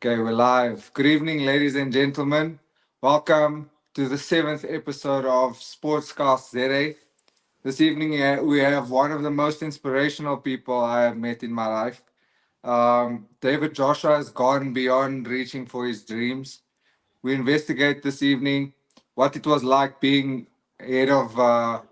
Okay, we're live. Good evening, ladies and gentlemen. Welcome to the seventh episode of Sportscast ZA. This evening, we have one of the most inspirational people I have met in my life. David Joshua has gone beyond reaching for his dreams. We investigate this evening what it was like being head of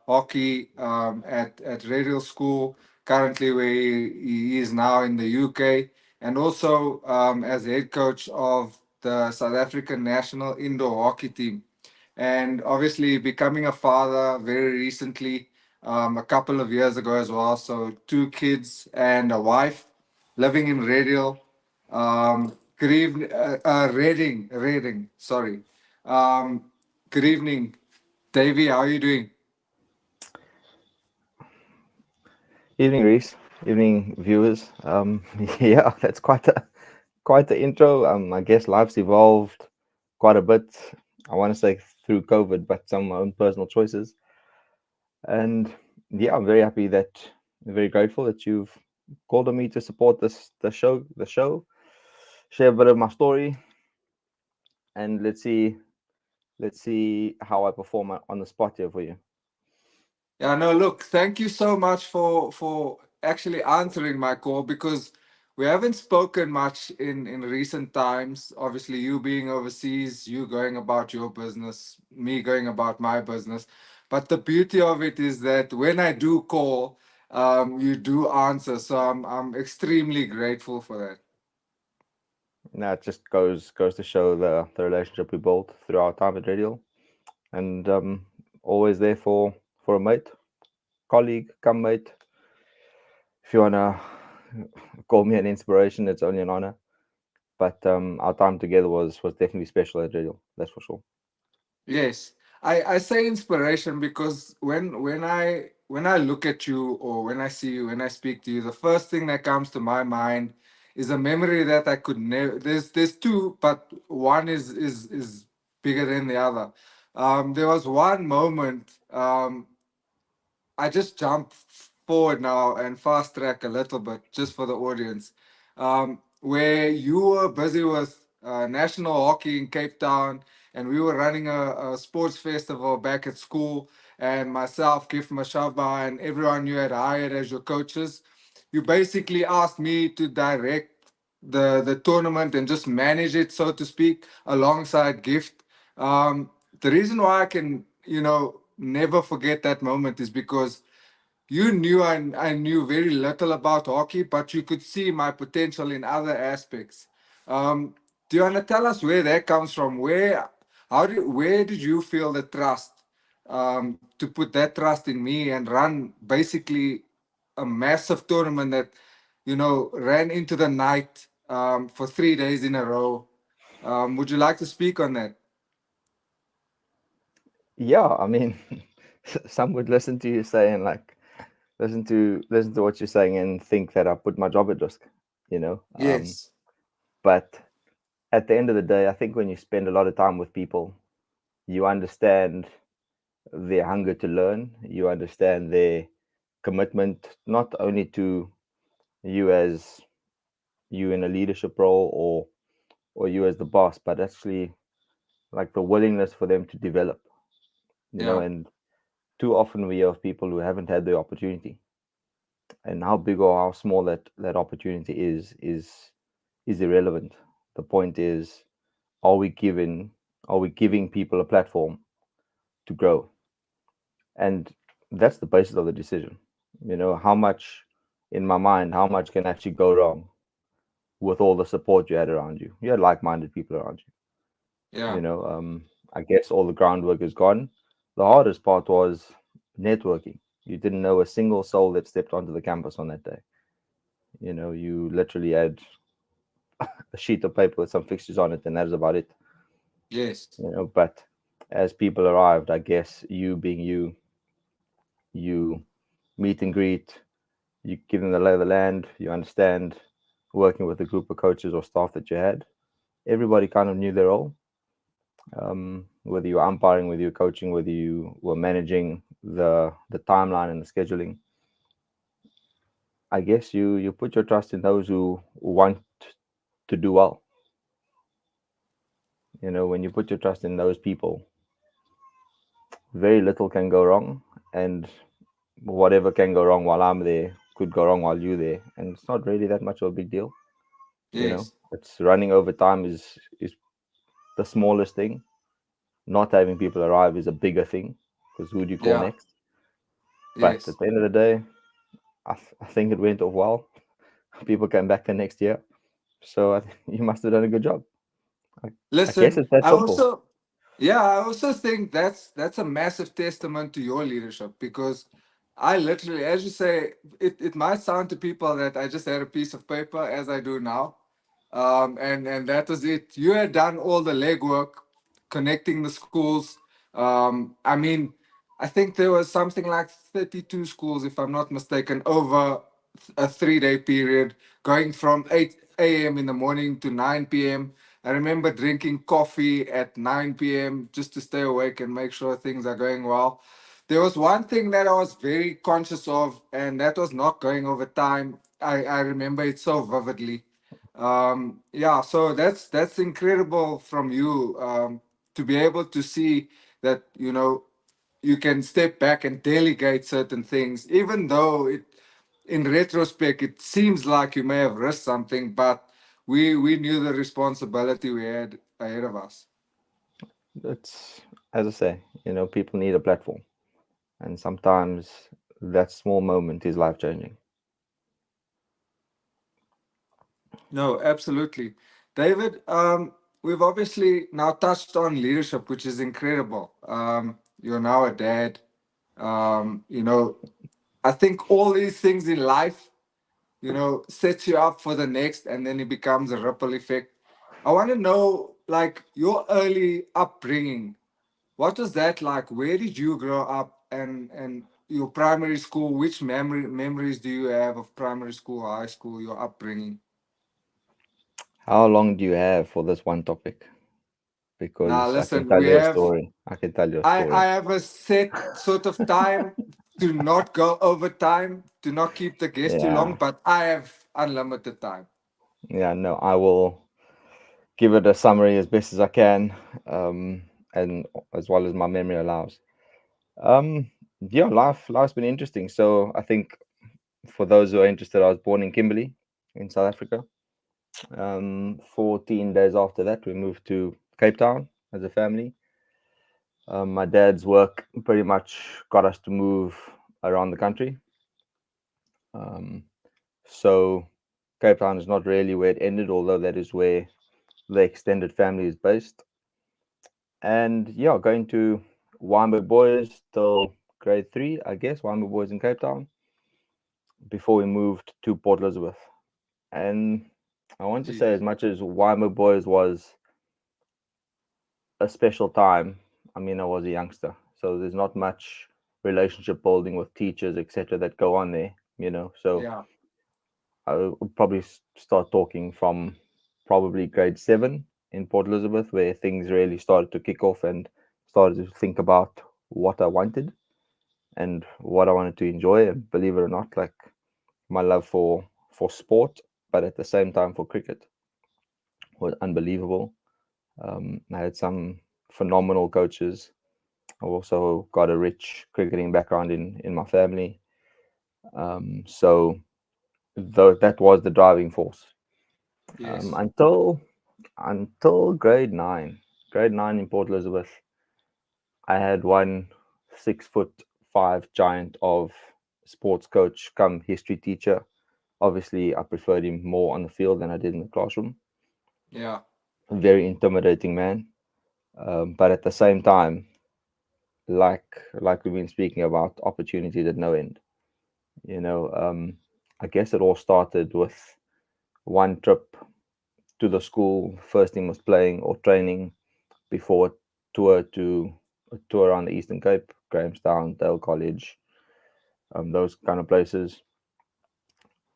hockey at Radio School, currently where he is now in the UK, and also as head coach of the South African national indoor hockey team. And obviously becoming a father very recently, a couple of years ago as well. So two kids and a wife living in Radial. Good evening, Reading, sorry. Um, Good evening, Davey. How are you doing? Evening, Reese. Evening, viewers. Yeah, that's quite the intro. I guess life's evolved quite a bit. I want to say through COVID, but some of my own personal choices. And yeah, I'm very happy very grateful that you've called on me to support the show, share a bit of my story, and let's see how I perform on the spot here for you. Yeah, no, look, thank you so much for actually answering my call because we haven't spoken much in recent times. Obviously, you being overseas, you going about your business, me going about my business. But the beauty of it is that when I do call, you do answer. So I'm extremely grateful for that. Now it just goes to show the relationship we built through our time at Radio, and always there for a mate, colleague, come mate. If you wanna call me an inspiration, it's only an honor. But our time together was definitely special at Radio. That's for sure. Yes, I say inspiration because when I look at you or when I see you, when I speak to you, the first thing that comes to my mind is a memory that I could never. There's two, but one is bigger than the other. There was one moment. I just jump forward now and fast track a little bit just for the audience. Where you were busy with national hockey in Cape Town, and we were running a sports festival back at school, and myself, Kif Mashaba, and everyone you had hired as your coaches. You basically asked me to direct the tournament and just manage it, so to speak, alongside Gift. The reason why I can, never forget that moment is because you knew I knew very little about hockey, but you could see my potential in other aspects. Um, do you want to tell us where that comes from? Where did you feel the trust to put that trust in me and run basically a massive tournament that ran into the night for 3 days in a row? Would you like to speak on that? Yeah, I mean, some would listen to you saying like, listen to what you're saying and think that I put my job at risk. You know, Yes. but at the end of the day, I think when you spend a lot of time with people, you understand their hunger to learn. You understand their commitment, not only to you as you in a leadership role or you as the boss, but actually like the willingness for them to develop. Yeah. And too often we have people who haven't had the opportunity, and how big or how small that opportunity is irrelevant. The point is, are we giving are we giving people a platform to grow? And that's the basis of the decision. How much, in my mind, how much can actually go wrong with all the support you had around you? You had like-minded people around you. Yeah. I guess all the groundwork is gone. The hardest part was networking. You didn't know a single soul that stepped onto the campus on that day. You literally had a sheet of paper with some fixtures on it, and that was about it. Yes. But as people arrived, I guess you being you, you meet and greet, you give them the lay of the land, you understand working with a group of coaches or staff that you had. Everybody kind of knew their role. Whether you were umpiring, whether you were coaching, whether you were managing the timeline and the scheduling, I guess you put your trust in those who want to do well. You know, when you put your trust in those people, very little can go wrong, and whatever can go wrong while I'm there could go wrong while you're there, and it's not really that much of a big deal. You know, Yes. it's running over time is the smallest thing. Not having people arrive is a bigger thing because who do you call Yeah. next? But Yes. at the end of the day, I think it went off well. People came back the next year, so you must have done a good job. I, I guess Listen, it's that I simple. also, yeah, I also think that's a massive testament to your leadership because I literally, as you say, it might sound to people that I just had a piece of paper as I do now, and that was it. You had done all the legwork, connecting the schools. I mean, I think there was something like 32 schools, if I'm not mistaken, over a 3 day period, going from 8 a.m. in the morning to 9 p.m. I remember drinking coffee at 9 p.m. just to stay awake and make sure things are going well. There was one thing that I was very conscious of, and that was not going over time. I remember it so vividly. Yeah, so that's incredible from you, to be able to see that, you can step back and delegate certain things, even though in retrospect it seems like you may have risked something, but we knew the responsibility we had ahead of us. It's as I say, you know, people need a platform, and sometimes that small moment is life changing. No, absolutely. David, we've obviously now touched on leadership, which is incredible. You're now a dad. I think all these things in life, sets you up for the next, and then it becomes a ripple effect. I want to know, like, your early upbringing. What was that like? Where did you grow up, and your primary school? Which memories do you have of primary school, high school, your upbringing? How long do you have for this one topic? Now, Because I can listen, tell we you a have. story. I can tell you a I story. have a set sort of time to not go over time, to not keep the guest too long, Yeah, but I have unlimited time. yeah. No, I will give it a summary as best as I can, um, and as well as my memory allows. Um, yeah, life's been interesting. So I think for those who are interested, I was born in Kimberley, in South Africa. 14 days after that, we moved to Cape Town as a family. My dad's work pretty much got us to move around the country. Um, so Cape Town is not really where it ended, although that is where the extended family is based. And yeah, going to Wynberg Boys till grade three, I guess, Wynberg Boys in Cape Town, before we moved to Port Elizabeth. And I want to say, as Jeez. much as Wynberg Boys was a special time, I mean, I was a youngster, so there's not much relationship building with teachers, etc., that go on there, you know. So Yeah. I would probably start talking from probably grade seven in Port Elizabeth, where things really started to kick off and started to think about what I wanted and what I wanted to enjoy. And believe it or not, like my love for sport, but at the same time for cricket was unbelievable. I had some phenomenal coaches. I also got a rich cricketing background in my family. So though that was the driving force Yes. until grade nine in Port Elizabeth. I had one 6'5" giant of sports coach come history teacher. Obviously, I preferred him more on the field than I did in the classroom. Yeah. A very intimidating man, but at the same time, like we've been speaking about, opportunities at no end. You know, I guess it all started with one trip to the school. First team was playing or training before a tour around the Eastern Cape, Grahamstown, Dale College, those kind of places.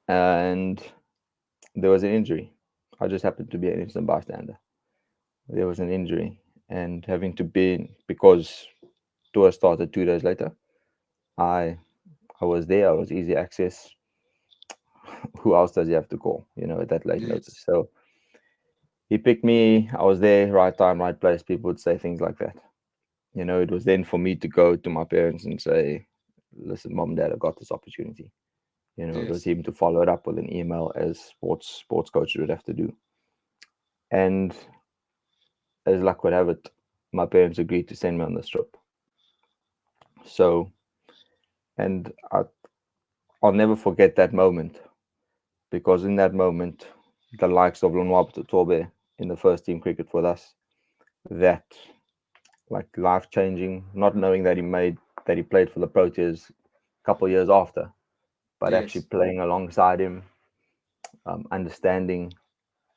And there was an injury. I just happened to be an innocent bystander. There was an injury, and having to be because tour started 2 days later. I I was there. I was easy access. Who else does he have to call? You know, at that late notice. Yes. So he picked me. I was there, right time, right place. People would say things like that. It was then for me to go to my parents and say, "Listen, mom, dad, I got this opportunity." It was Yes. him to follow it up with an email, as sports coaches would have to do. And as luck would have it, my parents agreed to send me on this trip. So, and I'll never forget that moment, because in that moment, the likes of Lonwab Tobe in the first team cricket with us, that like life changing, not knowing that he played for the Proteas a couple of years after, but actually Yes. playing alongside him, understanding,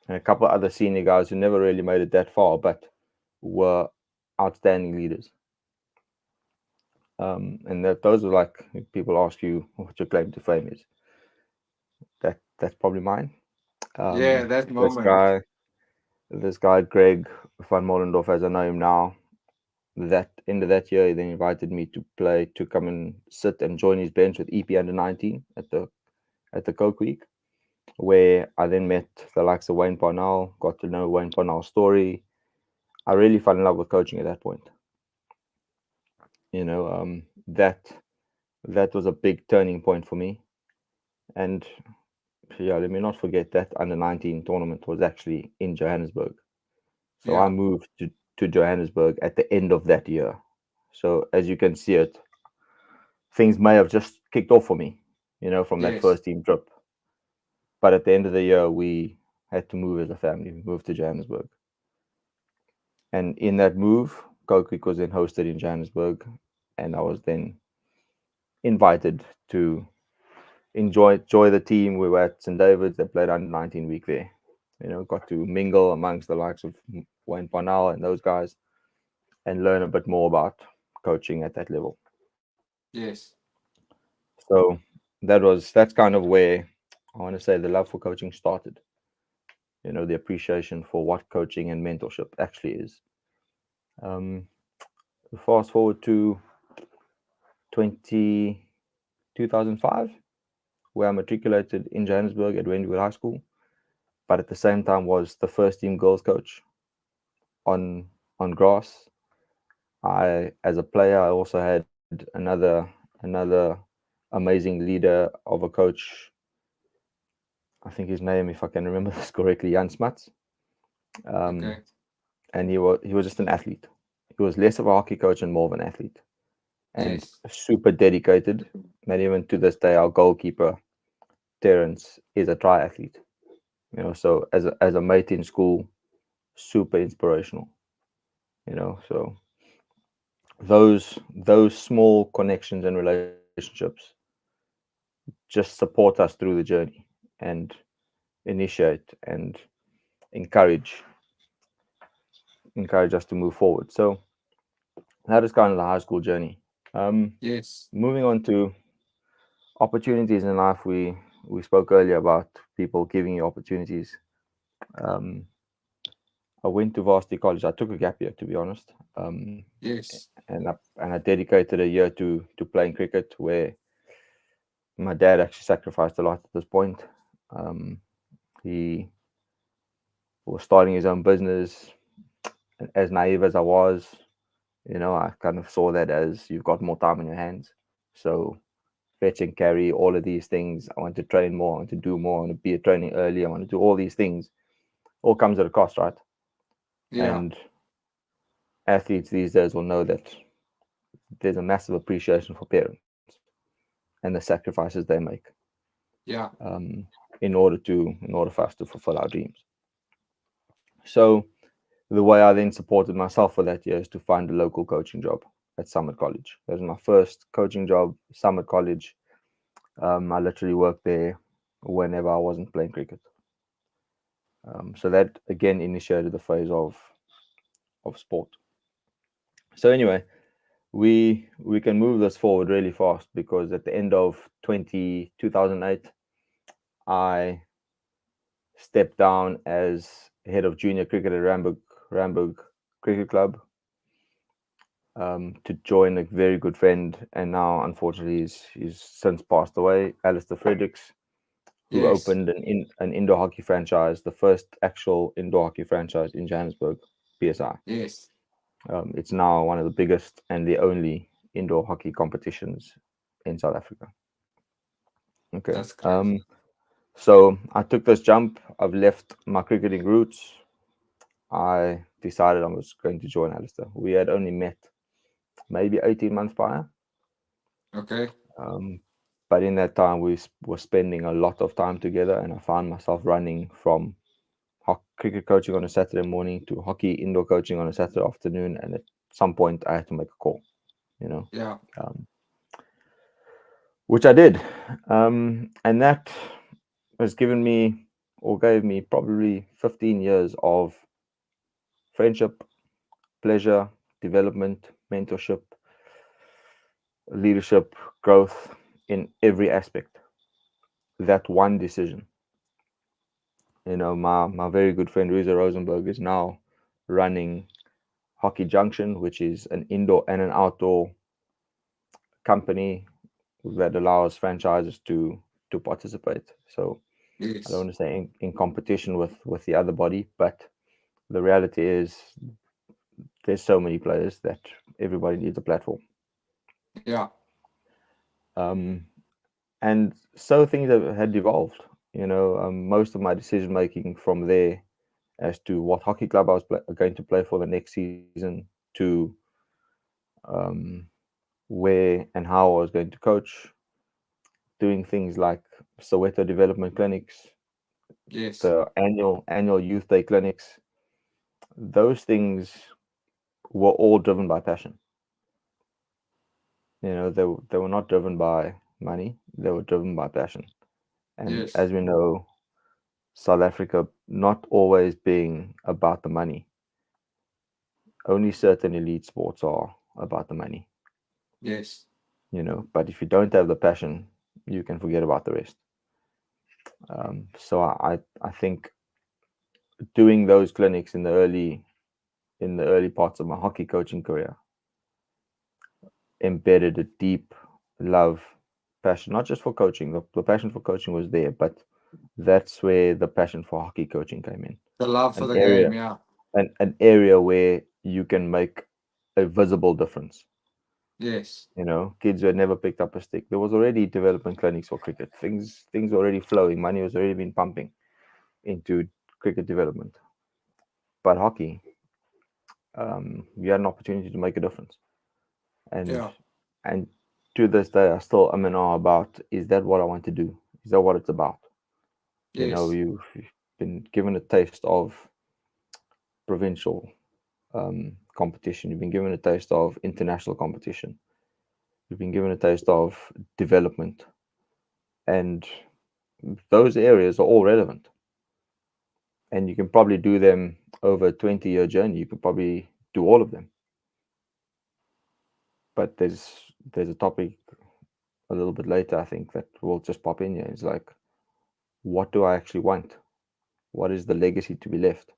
and a couple of other senior guys who never really made it that far, but were outstanding leaders. And those are like, if people ask you what your claim to fame is. That's probably mine. Yeah, Um, that this moment. guy, this guy Greg van Mollendorf, as I know him now, that end of that year, he then invited me to play, to come and sit and join his bench with EP under 19 at the Coke Week, where I then met the likes of Wayne Parnell, got to know Wayne Parnell's story. I really fell in love with coaching at that point. You know, that was a big turning point for me. And yeah, let me not forget that under 19 tournament was actually in Johannesburg. So I Yeah. moved to Johannesburg at the end of that year. So as you can see it, things may have just kicked off for me, from that Yes. first team trip. But at the end of the year, we had to move as a family. We moved to Johannesburg. And in that move, Coke Week was then hosted in Johannesburg. And I was then invited to enjoy the team. We were at St. David's. They played under 19 week there. Got to mingle amongst the likes of Wayne Parnell and those guys, and learn a bit more about coaching at that level. Yes. So that's kind of where I want to say the love for coaching started. The appreciation for what coaching and mentorship actually is. Um, Fast forward to 20 2005, where I matriculated in Johannesburg at Wynwood High School, but at the same time was the first team girls coach on grass. As a player, I also had another amazing leader of a coach. I think his name, if I can remember this correctly, Jan Smuts. Um, Okay. and he was just an athlete. He was less of a hockey coach and more of an athlete, and Yes. super dedicated. And even to this day, our goalkeeper Terence is a triathlete. So as a mate in school, super inspirational. So those small connections and relationships just support us through the journey, and initiate and encourage encourage us to move forward. So that is kind of the high school journey. Um, Yes. Moving on to opportunities in life, we spoke earlier about people giving you opportunities. Um, I went to varsity college. I took a gap year, to be honest, Yes. and I dedicated a year to playing cricket, where my dad actually sacrificed a lot at this point. Um, he was starting his own business, and as naive as I was, I kind of saw that as you've got more time on your hands. So fetch and carry, all of these things. I want to train more. I want to do more. I want to be at training early. I want to do all these things. All comes at a cost, right? Yeah. And athletes these days will know that there's a massive appreciation for parents and the sacrifices they make, Yeah. um, in order for us to fulfill our dreams. So the way I then supported myself for that year is to find a local coaching job at Summit College. That was my first coaching job, Summit College. I literally worked there whenever I wasn't playing cricket. So that again initiated the phase of sport. So anyway, we can move this forward really fast, because at the end of 2008, I stepped down as head of junior cricket at Ramburg Cricket Club, to join a very good friend, and now unfortunately he's since passed away, Alistair Fredericks, who Yes. opened an indoor hockey franchise, the first actual indoor hockey franchise in Johannesburg, PSI. Yes. It's now one of the biggest and the only indoor hockey competitions in South Africa. Okay. That's crazy. So I took this jump. I've left my cricketing roots. I decided I was going to join Alistair. We had only met maybe 18 months prior. Okay. Um, but in that time, we were spending a lot of time together, and I found myself running from cricket coaching on a Saturday morning to hockey indoor coaching on a Saturday afternoon. And at some point, I had to make a call, you know, Yeah. um, which I did. And that has given me or gave me probably 15 years of friendship, pleasure, development, mentorship, leadership, growth in every aspect. That one decision. My very good friend Ruza Rosenberg is now running Hockey Junction, which is an indoor and an outdoor company that allows franchises to participate. So I don't Yes. want to say in competition with the other body, but the reality is there's so many players that everybody needs a platform. Yeah. Um, and so things had evolved. Most of my decision making from there as to what hockey club I was going to play for the next season, to um, where and how I was going to coach, doing things like Soweto development clinics, Yes. the annual youth day clinics. Those things were all driven by passion. They were not driven by money. They were driven by passion. And Yes. as we know, South Africa not always being about the money. Only certain elite sports are about the money. Yes. But if you don't have the passion, you can forget about the rest. So I think doing those clinics in the early parts of my hockey coaching career embedded a deep love, passion, not just for coaching. The passion for coaching was there, but that's where the passion for hockey coaching came in. The love for An the game. area, Yeah. an area where you can make a visible difference. Yes. Kids who had never picked up a stick. There was already development clinics for cricket. Things were already flowing. Money was already been pumping into cricket development. But hockey, you had an opportunity to make a difference. And Yeah. and to this day, I still am in awe about, is that what I want to do? Is that what it's about? Yes. You've been given a taste of provincial competition. You've been given a taste of international competition. You've been given a taste of development, and those areas are all relevant. And you can probably do them over a 20-year journey. You could probably do all of them. But there's a topic a little bit later, I think, that will just pop in here. It's like, what do I actually want? What is the legacy to be left?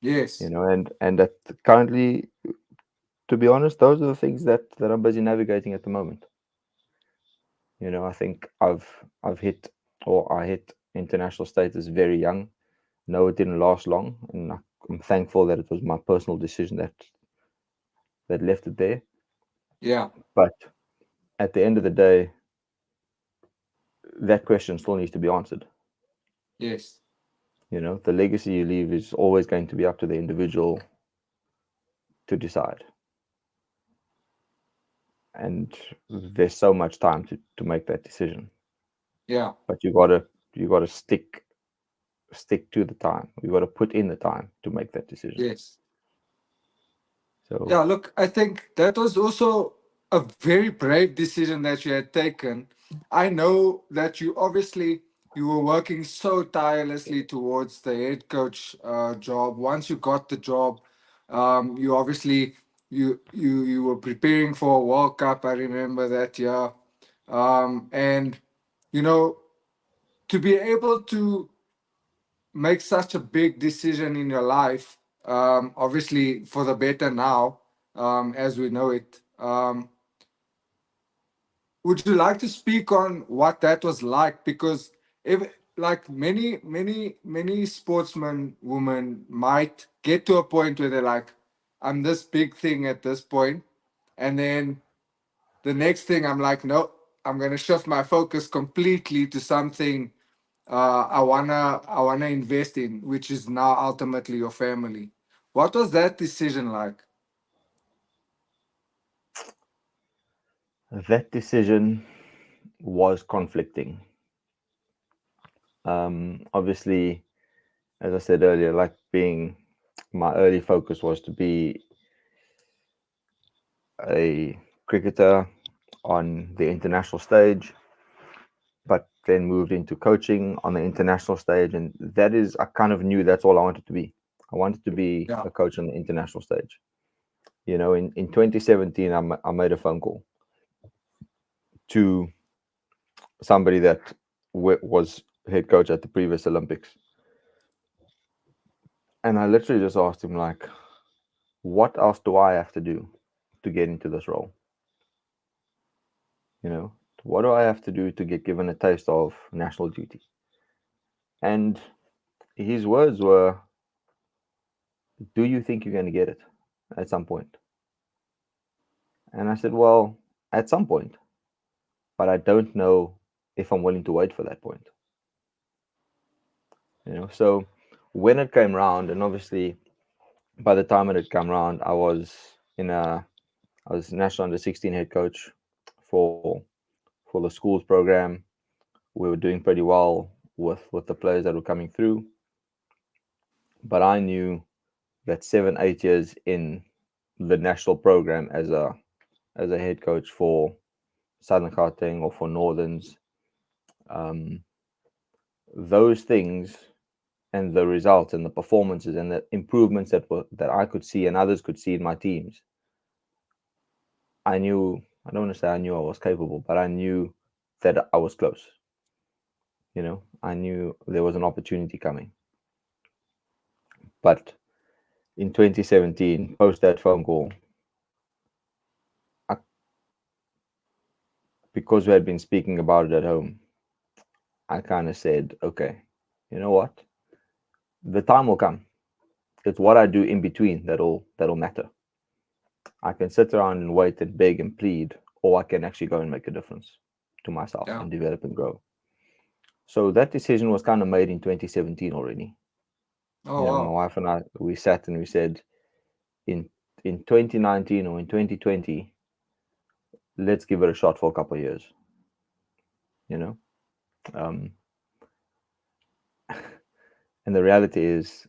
Yes. And that currently, to be honest, those are the things that I'm busy navigating at the moment. I think I've hit, or I hit international status very young. No, it didn't last long, and I'm thankful that it was my personal decision that left it there. Yeah. But at the end of the day, that question still needs to be answered. Yes. The legacy you leave is always going to be up to the individual to decide. And there's so much time to make that decision. Yeah. But you gotta stick to the time. You gotta put in the time to make that decision. Yes. So Yeah, look, I think that was also a very brave decision that you had taken. I know that you were working so tirelessly towards the head coach job. Once you got the job, you obviously you were preparing for a World Cup. I remember that year, and you know to be able to make such a big decision in your life, obviously for the better now, as we know it. Would you like to speak on what that was like? Because like many sportsmen women might get to a point where they're like, I'm this big thing at this point, and then the next thing I'm like, no, I'm gonna shift my focus completely to something I wanna invest in, which is now ultimately your family. What was that decision like? That decision was conflicting. Obviously, as I said earlier, like being my early focus was to be a cricketer on the international stage, but then moved into coaching on the international stage. And that is, I kind of knew that's all I wanted to be. I wanted to be Yeah, a coach on the international stage. You know, in 2017, I made a phone call to somebody that was head coach at the previous Olympics. And I literally just asked him, like, what else do I have to do to get into this role? You know, what do I have to do to get given a taste of national duty? And his words were, do you think you're going to get it at some point? And I said, well, at some point, but I don't know if I'm willing to wait for that point. You know, so when it came round, and obviously by the time it had come round, I was national under 16 head coach for for the schools program. We were doing pretty well with the players that were coming through, but I knew that 7 8 years in the national program as a head coach for Southern Gauteng or for Northerns, um, those things and the results and the performances and the improvements that I could see and others could see in my teams, I knew, I don't want to say I knew I was capable, but I knew that I was close. You know, I knew there was an opportunity coming. But in 2017, post that phone call, I, because we had been speaking about it at home, I kind of said, okay, you know what? The time will come. It's what I do in between that'll matter. I can sit around and wait and beg and plead, or I can actually go and make a difference to myself yeah. and develop and grow. So that decision was kind of made in 2017 already. Oh You know, my wow. wife and I, we sat and we said, in 2019 or in 2020, let's give it a shot for a couple of years. You know, um, and the reality is,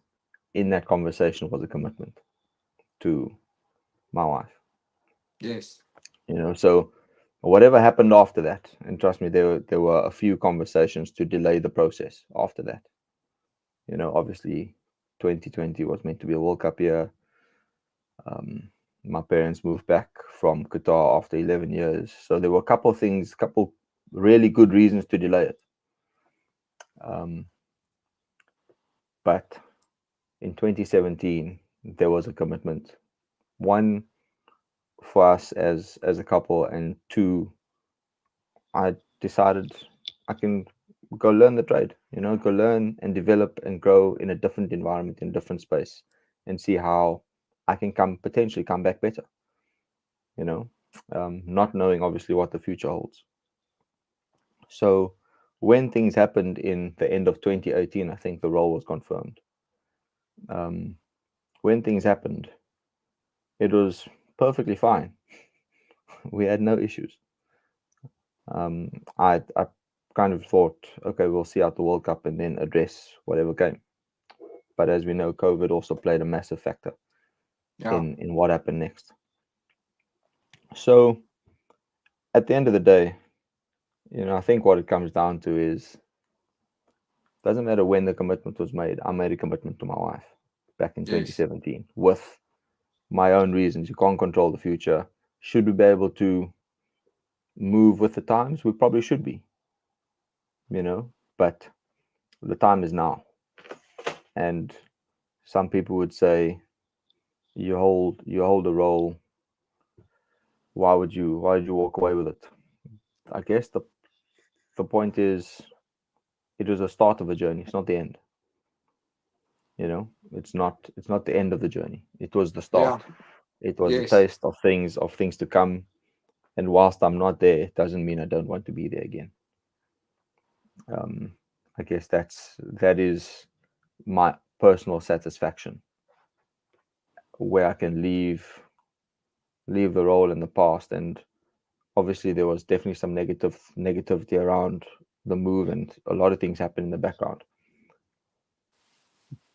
in that conversation was a commitment to my wife. Yes. You know, so whatever happened after that, and trust me, there were a few conversations to delay the process after that. You know, obviously, 2020 was meant to be a World Cup year. Um, my parents moved back from Qatar after 11 years, so there were a couple of things, a couple really good reasons to delay it. Um, but in 2017, there was a commitment. One, for us as a couple, and two, I decided I can go learn the trade. You know, go learn and develop and grow in a different environment, in a different space, and see how I can potentially come back better. You know, not knowing obviously what the future holds. So when things happened in the end of 2018, I think the role was confirmed. Um, when things happened, it was perfectly fine. We had no issues. I kind of thought, okay, we'll see out the World Cup and then address whatever came. But as we know, COVID also played a massive factor Yeah. in what happened next. So at the end of the day, you know, I think what it comes down to is, doesn't matter when the commitment was made. I made a commitment to my wife back in Yes. 2017 with my own reasons. You can't control the future. Should we be able to move with the times? We probably should be, you know, but the time is now. And some people would say, you hold a role, why would you walk away with it? I guess the point is, it was the start of a journey. It's not the end. You know, it's not the end of the journey. It was the Yeah. start. It was a Yes. taste of things to come. And whilst I'm not there, it doesn't mean I don't want to be there again. Um, I guess that is my personal satisfaction, where I can leave the role in the past. And obviously there was definitely some negativity around the move, and a lot of things happened in the background.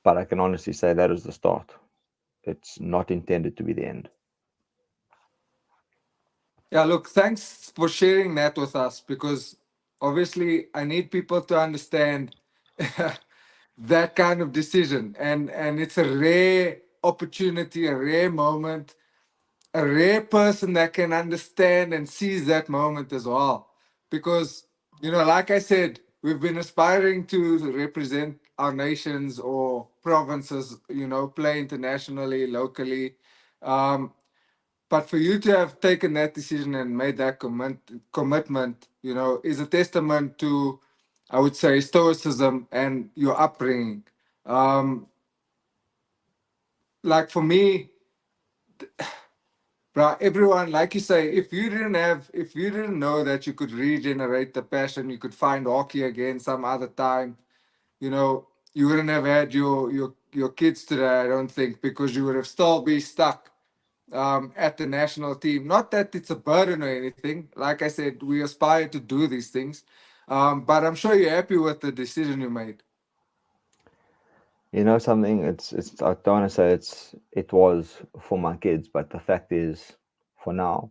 But I can honestly say that is the start. It's not intended to be the end. Yeah, look, thanks for sharing that with us because obviously I need people to understand that kind of decision. And it's a rare opportunity, a rare moment, a rare person that can understand and seize that moment as well. Because, like I said, we've been aspiring to represent our nations or provinces, play internationally, locally. Um, but for you to have taken that decision and made that commitment, is a testament to, I would say, stoicism and your upbringing. Um, like for me, bro, everyone, like you say, if you didn't know that you could regenerate the passion, you could find hockey again some other time, you wouldn't have had your kids today, I don't think, because you would have still be stuck at the national team. Not that it's a burden or anything. Like I said, we aspire to do these things. But I'm sure you're happy with the decision you made. You know something? It's I don't want to say it was for my kids, but the fact is, for now,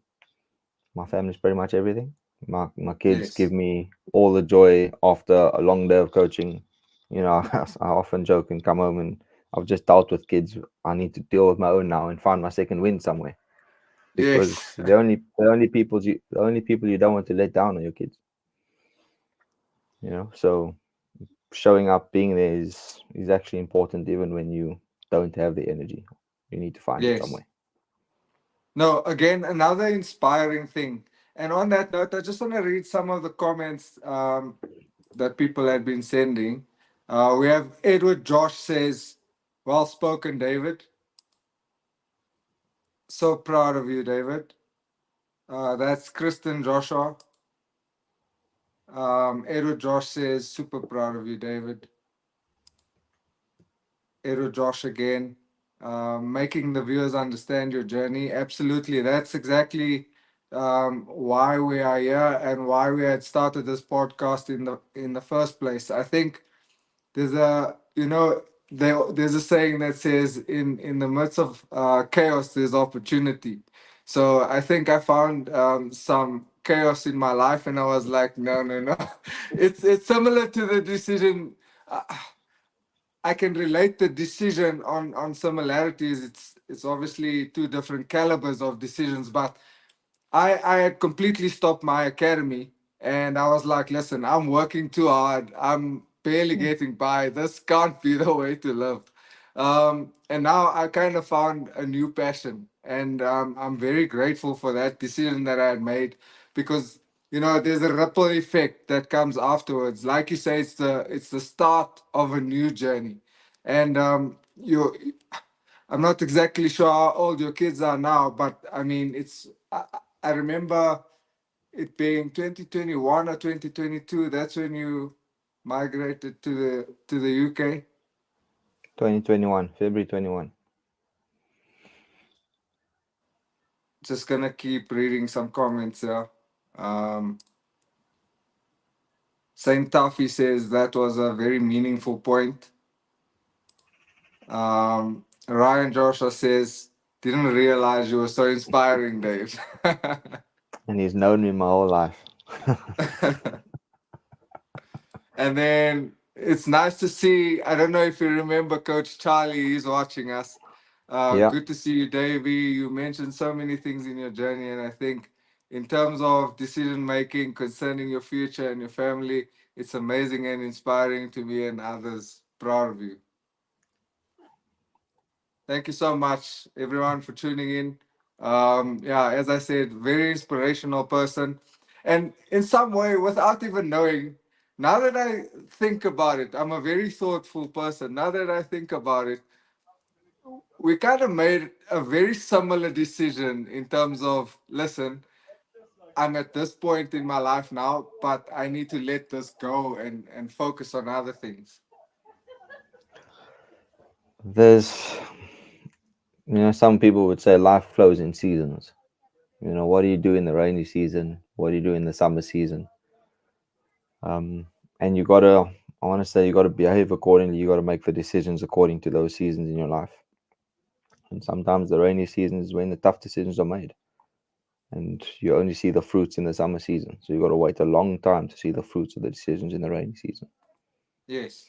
my family's pretty much everything. My kids give Yes. me all the joy after a long day of coaching. You know, I often joke and come home and I've just dealt with kids. I need to deal with my own now and find my second win somewhere, Yes. because the only people you don't want to let down are your kids. You know, so showing up, being there is actually important, even when you don't have the energy. You need to find it Yes. somewhere. No, again, another inspiring thing. And on that note, I just want to read some of the comments that people had been sending. We have Edward Josh says, well spoken, David. So proud of you, David. That's Kristen Joshua. Edward Josh says, super proud of you, David. Edward Josh again. Making the viewers understand your journey. Absolutely. That's exactly why we are here and why we had started this podcast in the first place. I think there's a there's a saying that says in the midst of chaos there's opportunity. So I think I found some chaos in my life and I was like, no, no, no. It's similar to the decision. uh, I can relate the decision on similarities. It's obviously two different calibers of decisions, but I had completely stopped my academy and I was like, listen, I'm working too hard. I'm barely getting by. This can't be the way to live. And now I kind of found a new passion. And I'm very grateful for that decision that I had made because there's a ripple effect that comes afterwards. Like you say, it's the start of a new journey. And I'm not exactly sure how old your kids are now, but I mean, I remember it being 2021 or 2022. That's when you migrated to the UK. 2021, February 21. Just gonna keep reading some comments here. Um, Saint Taffy says that was a very meaningful point. Ryan Joshua says, didn't realize you were so inspiring, Dave. And he's known me my whole life. And then it's nice to see. I don't know if you remember Coach Charlie. He's watching us. Yeah, Good to see you, Davey. You mentioned so many things in your journey, and I think in terms of decision making concerning your future and your family, it's amazing and inspiring to me and others. Proud of you. Thank you so much, everyone, for tuning in. Yeah, as I said, very inspirational person, and in some way, without even knowing, now that I think about it, I'm a very thoughtful person. Now that I think about it, we kind of made a very similar decision in terms of, listen, I'm at this point in my life now, but I need to let this go and focus on other things. There's, some people would say life flows in seasons. What do you do in the rainy season? What do you do in the summer season? Um, and I want to say, you gotta behave accordingly. You gotta make the decisions according to those seasons in your life. And sometimes the rainy season is when the tough decisions are made, and you only see the fruits in the summer season. So you gotta wait a long time to see the fruits of the decisions in the rainy season. Yes.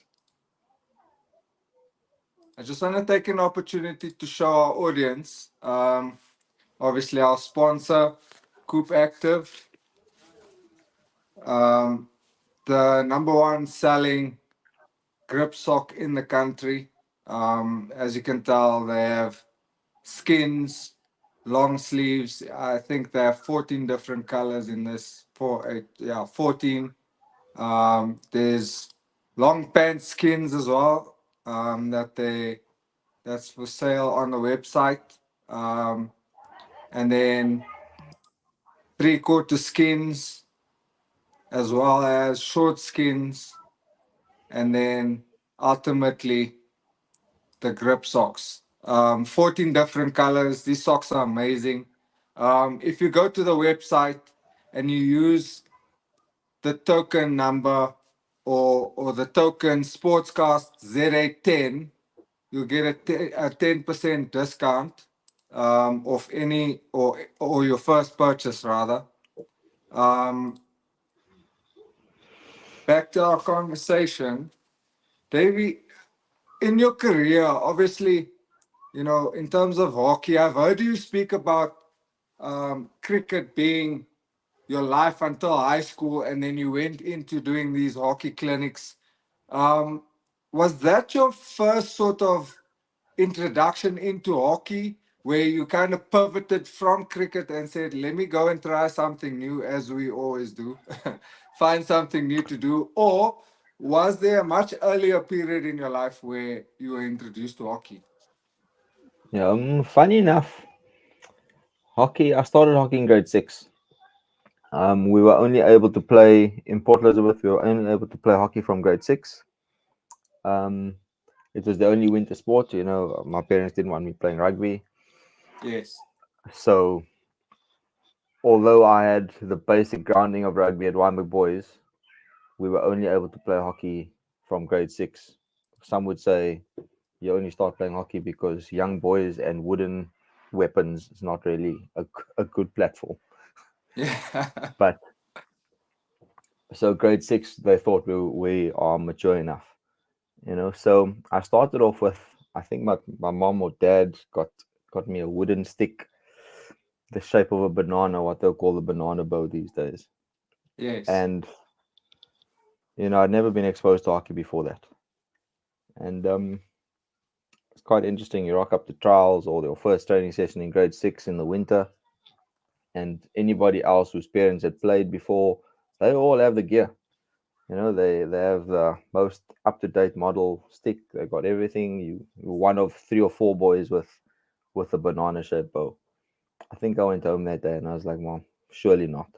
I just want to take an opportunity to show our audience, obviously, our sponsor, Coop Active, um, the number one selling grip sock in the country. As you can tell, they have skins, long sleeves. I think there are 14 different colors in this. Yeah, 14. There's long pant skins as well. That's for sale on the website. And then 3/4 skins as well as short skins, and then ultimately the grip socks. 14 different colors. These socks are amazing. If you go to the website and you use the token number or the token Sportscast ZA10, you'll get a 10% discount off any or your first purchase rather. Um, Back to our conversation, Davey. In your career, obviously, in terms of hockey, I've heard you speak about cricket being your life until high school, and then you went into doing these hockey clinics. Um, was that your first sort of introduction into hockey, where you kind of pivoted from cricket and said, let me go and try something new, as we always do, find something new to do? Or was there a much earlier period in your life where you were introduced to hockey? Yeah, funny enough, hockey. I started hockey in grade six. We were only able to play in Port Elizabeth. We were only able to play hockey from grade six. Um, it was the only winter sport. My parents didn't want me playing rugby, Yes. so although I had the basic grounding of rugby at Weinberg Boys, we were only able to play hockey from grade six. Some would say you only start playing hockey because young boys and wooden weapons is not really a good platform. Yeah. But so grade six, they thought we are mature enough. So I started off with, I think my mom or dad got me a wooden stick, the shape of a banana, what they'll call the banana bow these days. Yes. And I'd never been exposed to hockey before that. And it's quite interesting. You rock up to trials or your first training session in grade six in the winter, and anybody else whose parents had played before, they all have the gear. They have the most up to date model stick. They got everything. You're one of three or four boys with a banana shaped bow. I think I went home that day and I was like, Mom, surely not.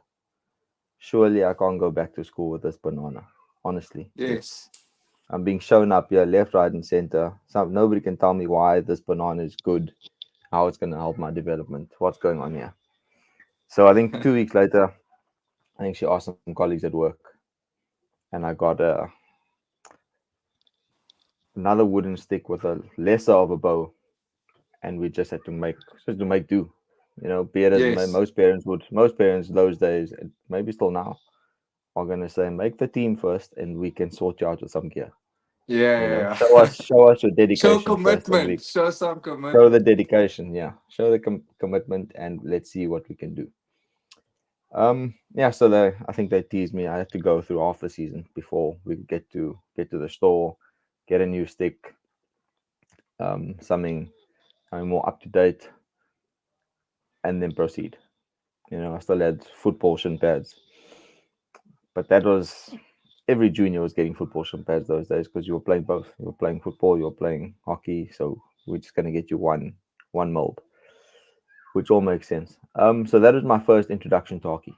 Surely I can't go back to school with this banana. Honestly, Yes. I'm being shown up here, left, right, and center. Nobody can tell me why this banana is good, how it's going to help my development. What's going on here? So I think 2 weeks later, I think she asked some colleagues at work, and I got another wooden stick with a lesser of a bow, and we just had to make do. Be it as Yes. most parents those days, and maybe still now, are gonna say, make the team first, and we can sort you out with some gear. Yeah. Show Yeah. us show us your Show dedication first, and commitment. we Show some show the commitment. dedication. Yeah, show the commitment, and let's see what we can do. Yeah. So I think they teased me. I had to go through half the season before we could get to the store, get a new stick, something more up to date, and then proceed. I still had football shin pads, but that was every junior was getting football shin pads those days because you were playing both. You were playing football, you were playing hockey, so we're just gonna get you one mold, which all makes sense. So that was my first introduction to hockey.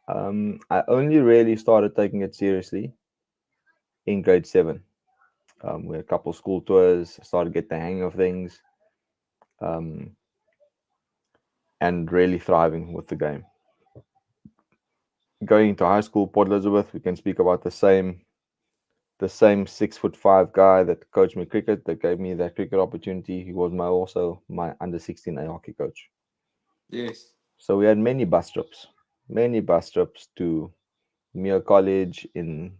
I only really started taking it seriously in grade seven. We had a couple school tours, started to get the hang of things, um, and really thriving with the game. Going into high school, Port Elizabeth, we can speak about the same 6'5" guy that coached me cricket, that gave me that cricket opportunity. He was my under 16A hockey coach. Yes. So we had many bus trips to Muir College in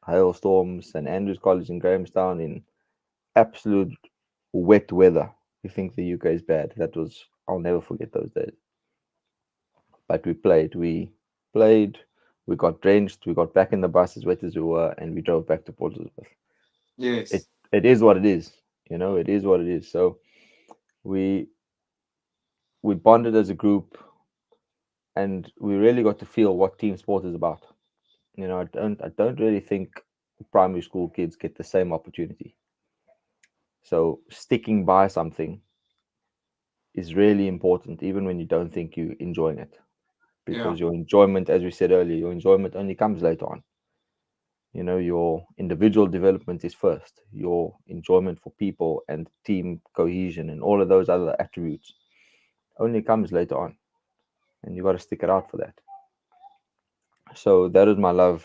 hailstorms, and Andrews College in Grahamstown in absolute wet weather. You think the UK is bad? I'll never forget those days. But we played, we got drenched, we got back in the bus as wet as we were, and we drove back to Port Elizabeth. It Yes. it is what it is, it is what it is. So we we bonded as a group, and we really got to feel what team sport is about. I don't really think primary school kids get the same opportunity. So sticking by something is really important, even when you don't think you're enjoying it, Yeah. because your enjoyment, as we said earlier, your enjoyment only comes later on. Your individual development is first. Your enjoyment for people and team cohesion and all of those other attributes only comes later on, and you got to stick it out for that. So that is my love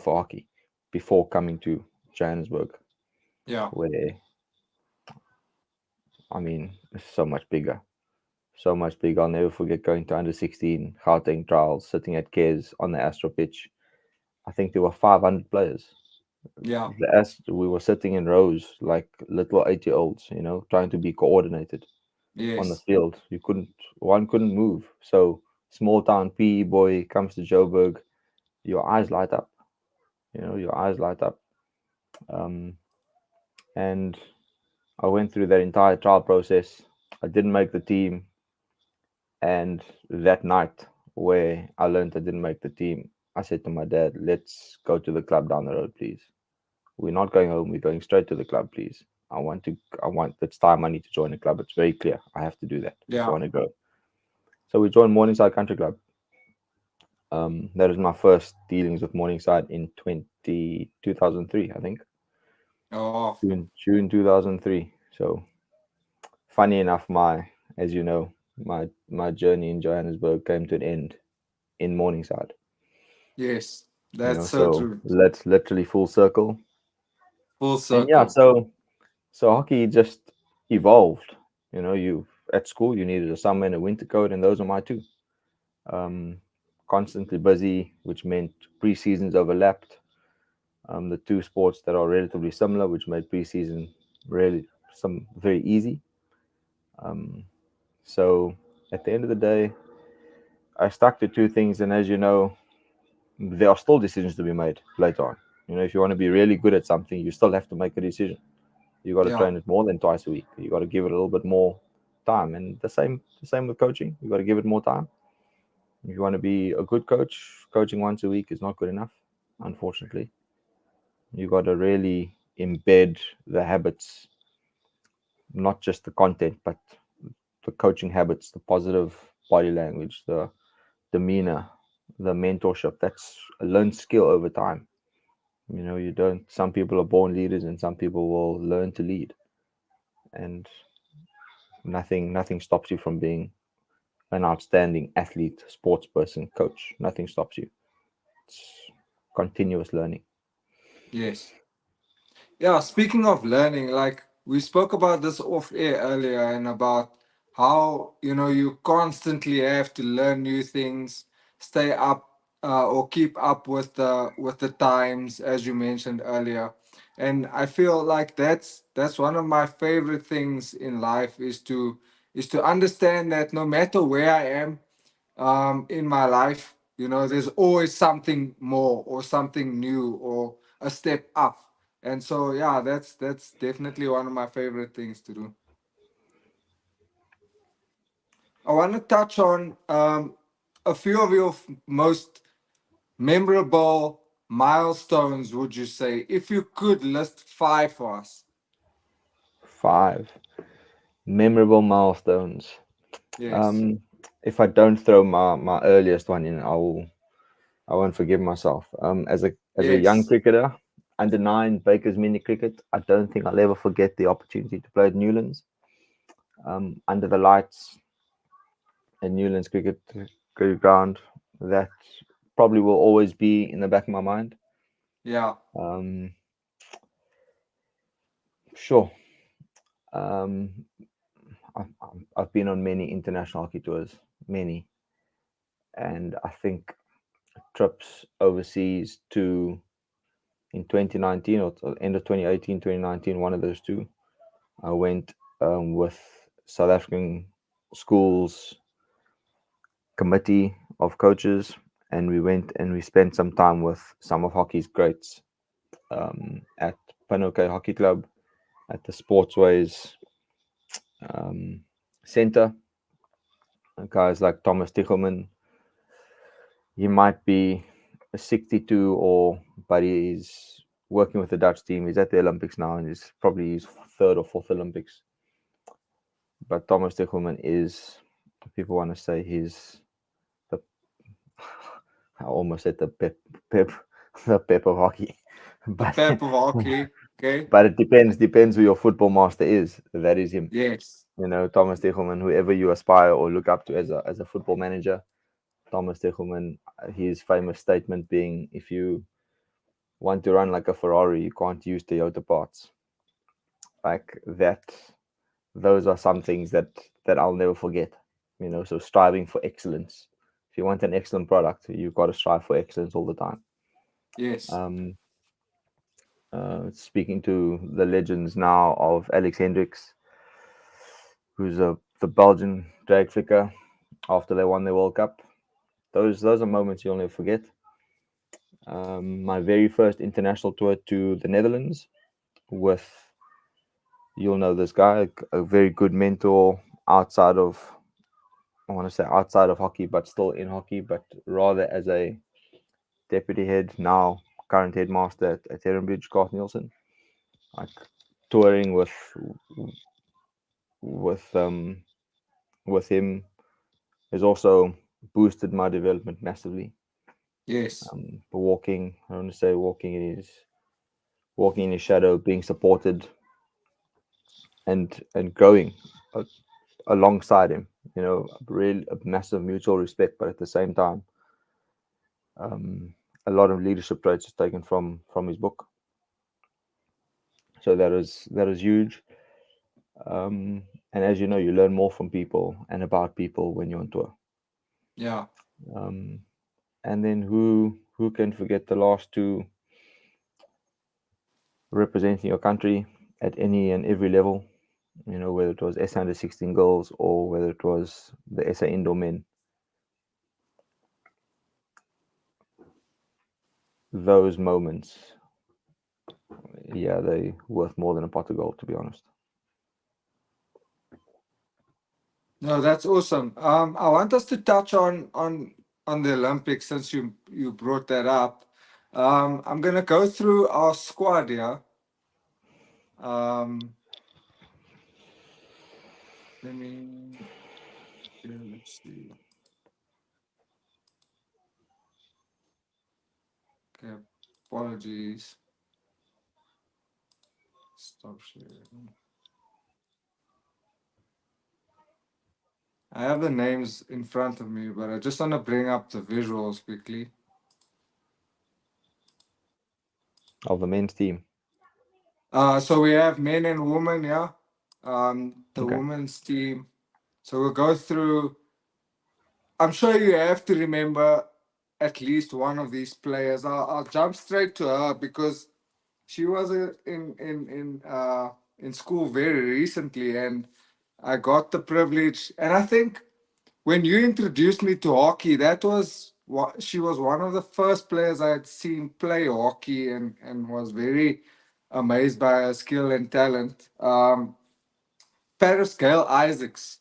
for hockey before coming to Johannesburg, Yeah. where I mean it's so much bigger, so much bigger. I'll never forget going to under 16 Gauteng trials, sitting at Cares on the Astro pitch. I think there were 500 players. Yeah. We were sitting in rows like little 8-year olds, trying to be coordinated on the Yes. field. One couldn't move. So small town PE boy comes to Joburg, your eyes light up. Your eyes light up. Um, and I went through that entire trial process. I didn't make the team, and that night where I learned I didn't make the team, I said to my dad, "Let's go to the club down the road, please. We're not going home. We're going straight to the club, please. It's time I need to join a club. It's very clear. I have to do that if I Yeah. want to go." So we joined Morningside Country Club. That was my first dealings with Morningside in 2003, I think. Oh. June 2003. So funny enough, as you know, my journey in Johannesburg came to an end in Morningside. Yes. That's so So true. let's literally full circle. Full And yeah, circle. so hockey just evolved. You at school you needed a summer and a winter coat, and those are my two. Um, Constantly busy, which meant pre-seasons overlapped. The two sports that are relatively similar, which made preseason really some very easy. Um, so at the end of the day, I stuck to two things, and as you know, there are still decisions to be made later on. If you want to be really good at something, you still have to make a decision. You got to Yeah. train it more than twice a week. You got to give it a little bit more time, and the same with coaching. You got to give it more time. If you want to be a good coach, coaching once a week is not good enough. Unfortunately, you got to really embed the habits, not just the content, but the coaching habits, the positive body language, the demeanor, the mentorship. That's a learned skill over time. You don't. Some people are born leaders, and some people will learn to lead. And nothing stops you from being an outstanding athlete, sports person, coach. Nothing stops you. It's continuous learning. Yes. Yeah, speaking of learning, like we spoke about this off air earlier and about how, you constantly have to learn new things, stay up or keep up with the times as you mentioned earlier. And I feel like that's one of my favorite things in life is to understand that no matter where I am in my life, there's always something more or something new or a step up. And so, yeah, that's definitely one of my favorite things to do. I want to touch on a few of your most memorable milestones would you say, if you could list five for us? Five memorable milestones. Yes. Um, if I don't throw my earliest one in, I won't forgive myself. As a young Yes. cricketer, under nine Baker's mini cricket, I don't think I'll ever forget the opportunity to play at Newlands. Under the lights at Newlands cricket ground, that probably will always be in the back of my mind. Yeah. Um, sure. Um, I've been on many international hockey tours, many, and I think trips overseas to in 2019 or end of 2018, 2019, one of those two. I went with South African schools committee of coaches, and we went and we spent some time with some of hockey's greats at Panoke Hockey Club, at the Sportsways um, Center. Guys like Thomas Tichelman, he might be a 62 or but he's working with the Dutch team. He's at the Olympics now and he's probably his third or fourth Olympics. But Thomas Tichelman is, people want to say he's the, I almost said the pep, the pep of hockey. The But Pep of hockey. Okay. but it depends who your football master is. That is him. Yes. You know, Thomas Tichelman, whoever you aspire or look up to as a football manager, Thomas Tichelman, his famous statement being, if you want to run like a Ferrari, you can't use Toyota parts. Like that, those are some things that I'll never forget. You know, so striving for excellence. If you want an excellent product, you've got to strive for excellence all the time. Yes. Um, Speaking to the legends now of Alex Hendricks, who's the Belgian drag flicker after they won the World Cup. Those are moments you'll never forget. My very first international tour to the Netherlands with, you'll know this guy, a very good mentor outside of, I want to say outside of hockey, but still in hockey, but rather as a deputy head, now current headmaster at Herenbridge, Garth Nielsen. Like touring with um with him has also boosted my development massively. Yes. But walking, I want to say walking in his shadow, being supported and growing uh, alongside him. You know, really a massive mutual respect, but at the same time, um, a lot of leadership traits is taken from his book. So that is huge. And as you know, you learn more from people and about people when you're on tour. Yeah. Um, and then who can forget the last two, representing your country at any and every level? You know, whether it was SA under 16 girls or whether it was the SA indoor men. Those moments, yeah, they worth more than a pot of gold, to be honest. No, that's awesome. I want us to touch on the Olympics since you brought that up. I'm gonna go through our squad here. Um, let me let's see. Okay, apologies. Stop sharing. I have the names in front of me, but I just want to bring up the visuals quickly. Of the men's team. So we have men and women, yeah. The Okay. women's team. So we'll go through. I'm sure you have to remember at least one of these players. I'll jump straight to her because she was in school very recently, and I got the privilege. And I think when you introduced me to hockey, that was what she was one of the first players I had seen play hockey, and was very amazed by her skill and talent. Paris Gale Isaacs.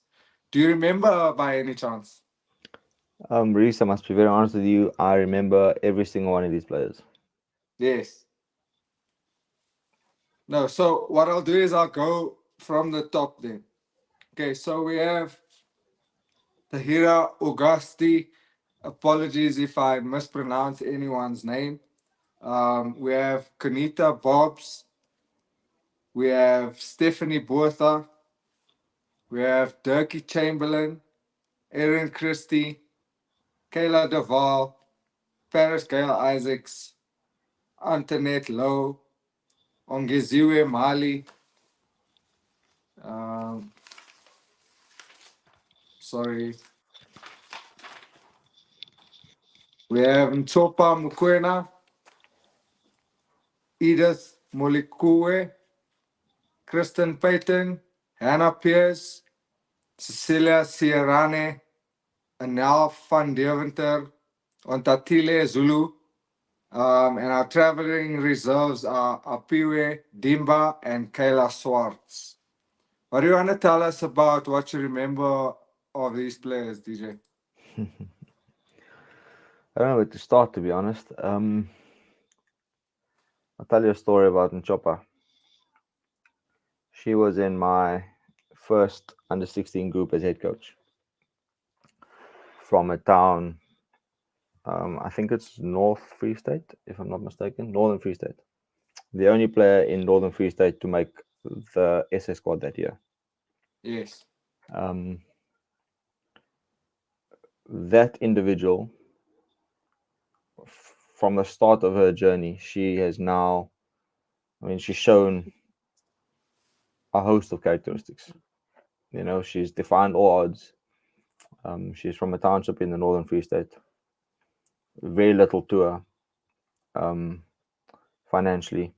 Do you remember her by any chance? Reese, I must be very honest with you. I remember every single one of these players. Yes. No, so what I'll do is I'll go from the top then. Okay, so we have Tahira Augusti. Apologies if I mispronounce anyone's name. We have Kanita Bobs. We have Stephanie Botha. We have Dirkie Chamberlain, Erin Christie, Kayla Duvall, Paris Gale Isaacs, Antoinette Lowe, Ongeziwe Mali. Um, sorry. We have Mtopa Mukwena, Edith Molikue, Kristen Payton, Hannah Pierce, Cecilia Sierrane, Anel van Deventer, Ontatile Zulu. And our traveling reserves are Apiwe, Dimba, and Kayla Swartz. What do you want to tell us about what you remember of these players, DJ? I don't know where to start, to be honest. I'll tell you a story about Nchopa. She was in my first under 16 group as head coach from a town. I think it's North Free State, if I'm not mistaken. Northern Free State. The only player in Northern Free State to make the SS squad that year. Yes, Um, that individual, from the start of her journey, she has now, I mean, she's shown a host of characteristics. You know, she's defined all odds. She's from a township in the Northern Free State. Very little to her um, financially,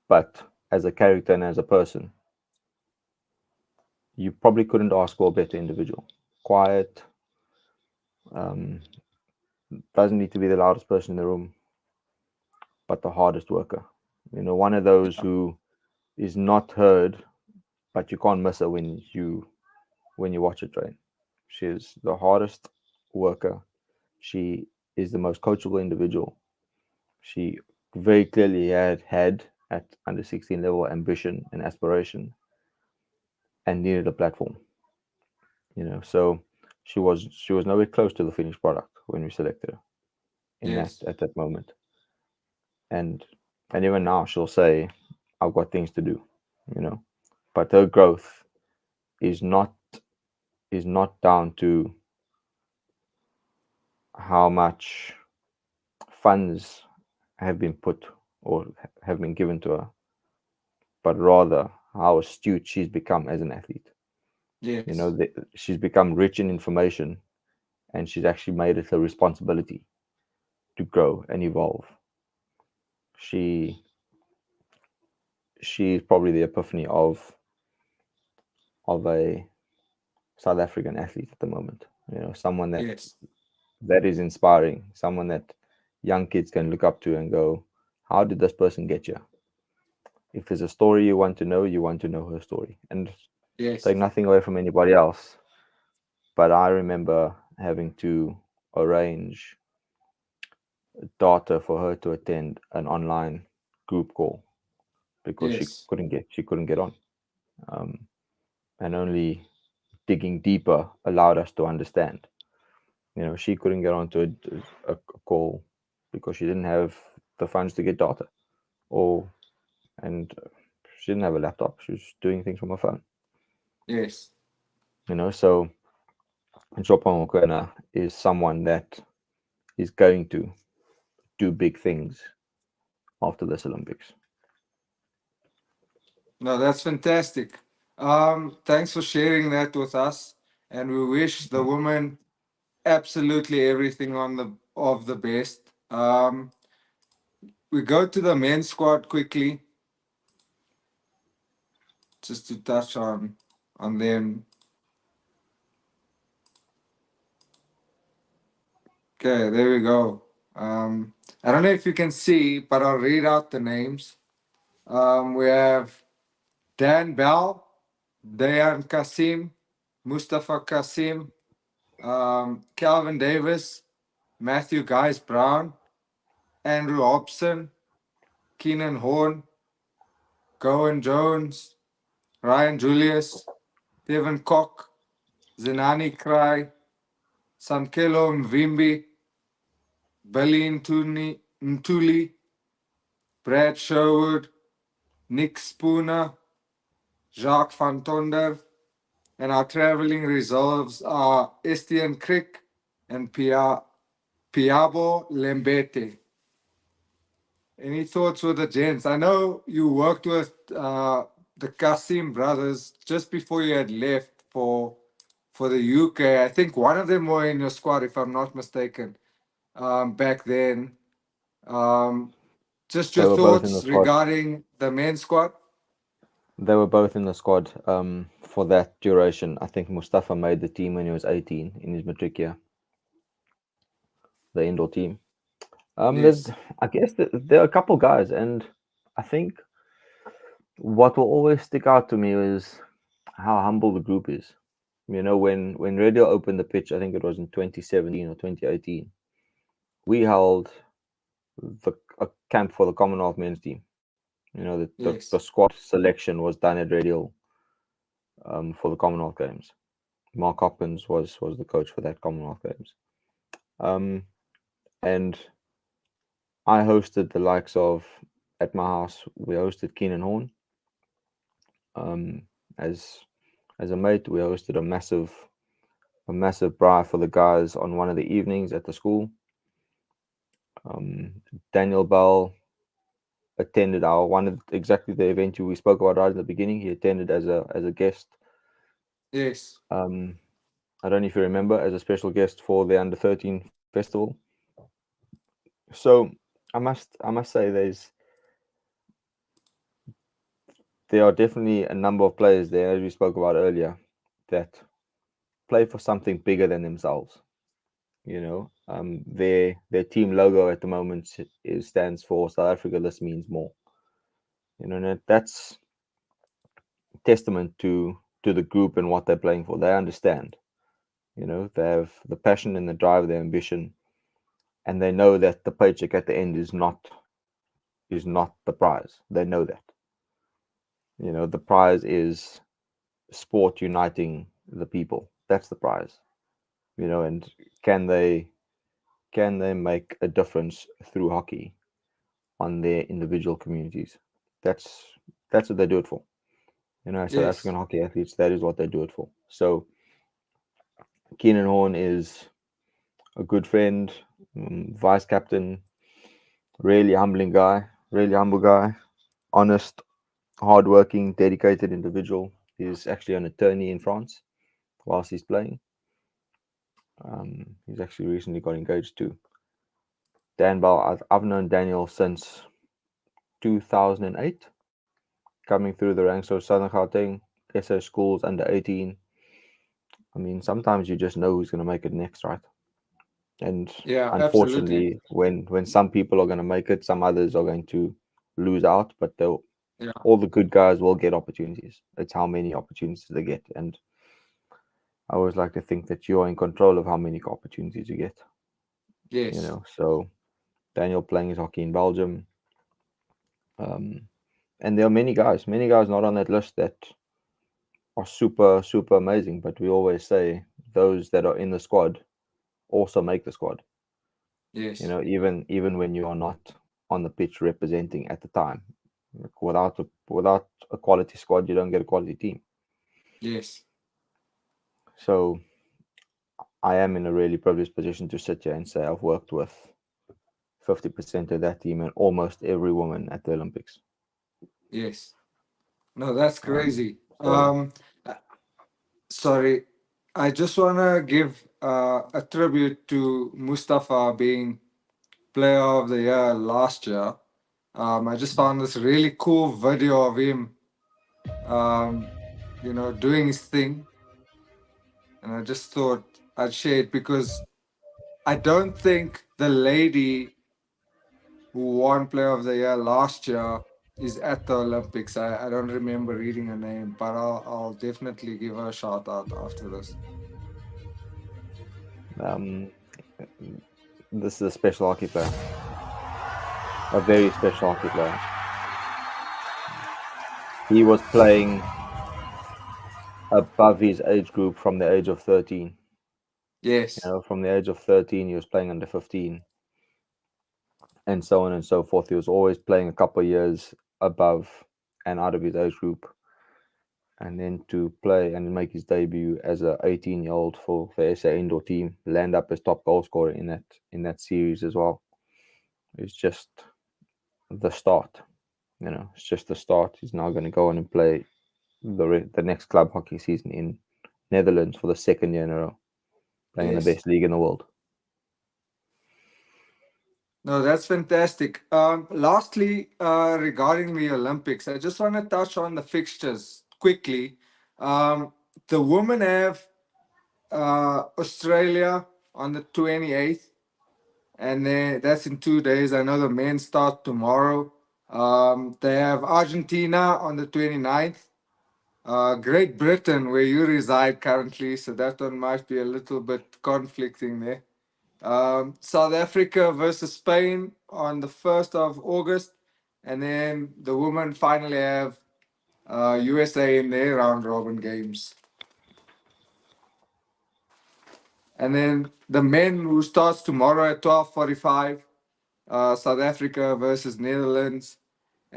but as a character and as a person, you probably couldn't ask for a better individual. Quiet, um, doesn't need to be the loudest person in the room, but the hardest worker. You know, one of those who is not heard, but you can't miss her when you watch it train. She is the hardest worker. She is the most coachable individual. She very clearly had at under 16 level ambition and aspiration and needed a platform. You know, so she was nowhere close to the finished product when we selected her in that yes, at that moment. And and even now she'll say, I've got things to do, you know. But her growth is not is not down to how much funds have been put or have been given to her, but rather how astute she's become as an athlete. You yes, know, she's become rich in information, and she's actually made it her responsibility to grow and evolve. She she's probably the epiphany of a South African athlete at the moment. You know, someone yes, that is inspiring, someone that young kids can look up to and go, "How did this person get here?" If there's a story you want to know her story. And yes, take nothing away from anybody else, but I remember having to arrange data for her to attend an online group call because yes, she couldn't get on, um, and only digging deeper allowed us to understand. You know, she couldn't get onto a call because she didn't have the funds to get data, or and she didn't have a laptop. She was doing things from her phone. yes. You know, so Chopin Mokoena is someone that is going to do big things after this Olympics. No, that's fantastic. Thanks for sharing that with us, and we wish the woman absolutely everything on the of the best. We go to the men's squad quickly, just to touch on them. Okay, there we go. I don't know if you can see, but I'll read out the names. We have Dan Bell, Dayan Kasim, Mustafa Kasim, Calvin Davis, Matthew Guys Brown, Andrew Hobson, Keenan Horn, Gowan Jones, Ryan Julius, Devin Koch, Zenani Cry, Sankelo Mvimbi, Billy Ntuli, Brad Sherwood, Nick Spooner, Jacques Van Tonder, and our traveling reserves are Estienne Crick and Piabo Lembete. Any thoughts with the gents? I know you worked with the Kasim brothers just before you had left for the UK. I think one of them were in your squad, if I'm not mistaken, back then. Um, just They your were both in the thoughts squad. regarding the men's squad? They were both in the squad for that duration. I think Mustafa made the team when he was 18 in his matric year, the indoor team. There's, Yes, I guess, there are a couple guys, and I think what will always stick out to me is how humble the group is. You know, when Radio opened the pitch, I think it was in 2017 or 2018, we held a camp for the Commonwealth men's team. You know, the yes, squad selection was done at Radio for the Commonwealth Games. Mark Hopkins was the coach for that Commonwealth Games. Um, and I hosted the likes of at my house. We hosted Keenan Horn um, as as a mate. We hosted a massive braai for the guys on one of the evenings at the school. Daniel Bell attended our one of exactly the event we spoke about right at the beginning. He attended as a guest. yes, Um, I don't know if you remember, as a special guest for the Under 13 festival. So I must say there are definitely a number of players there, as we spoke about earlier, that play for something bigger than themselves. You know, their team logo at the moment stands for South Africa. This means more. You know, and that's testament to the group and what they're playing for. They understand. You know, they have the passion and the drive, the ambition, and they know that the paycheck at the end is not the prize. They know that. You know, the prize is sport uniting the people. That's the prize. You know, and can they can they make a difference through hockey on their individual communities? That's that's what they do it for. You know, as South African yes, hockey athletes, that is what they do it for. So Keenan Horn is a good friend, vice captain, really humbling guy, really humble guy, honest, hardworking, dedicated individual. He's actually an attorney in France whilst he's playing. He's actually recently got engaged to Dan Bell. I've known Daniel since 2008, coming through the ranks of Southern Gauteng, SA schools under 18. I mean, sometimes you just know who's going to make it next, right? And yeah, absolutely. unfortunately, when some people are going to make it, some others are going to lose out. But they'll Yeah, all the good guys will get opportunities. It's how many opportunities they get, and I always like to think that you are in control of how many opportunities you get. You yes, know, so Daniel playing his hockey in Belgium, um, and there are many guys not on that list that are super super amazing. But we always say those that are in the squad also make the squad. You yes, know, even when you are not on the pitch representing at the time, like without a quality squad, you don't get a quality team. yes, So I am in a really privileged position to sit here and say I've worked with 50% of that team and almost every woman at the Olympics. yes. No, that's Um, crazy. so Sorry, I just want to give a tribute to Mustafa being Player of the Year last year. I just found this really cool video of him, um, doing his thing, and I just thought I'd share it because I don't think the lady who won Player of the Year last year is at the Olympics. I don't remember reading her name, but I'll definitely give her a shout out after this. um, this is a special hockey player. a very special hockey player. He was playing above his age group from the age of 13. Yes. From the age of 13, he was playing under 15, and so on and so forth. He was always playing a couple of years above and out of his age group, and then to play and make his debut as a 18-year-old for the SA indoor team, land up as top goal scorer in that series as well. It's just the start. It's just the start. He's now going to go on and play the next club hockey season in Netherlands for the second year in a row, playing in the Yes. best league in the world. No, that's fantastic. Lastly, regarding the Olympics, I just want to touch on the fixtures quickly. Um, the women have Australia on the 28th, and then that's in 2 days. I know the men start tomorrow. They have Argentina on the 29th, Great Britain, where you reside currently, so that one might be a little bit conflicting there. South Africa versus Spain on the 1st of August. And then the women finally have USA in their round robin games. And then the men who starts tomorrow at 12:45, South Africa versus Netherlands.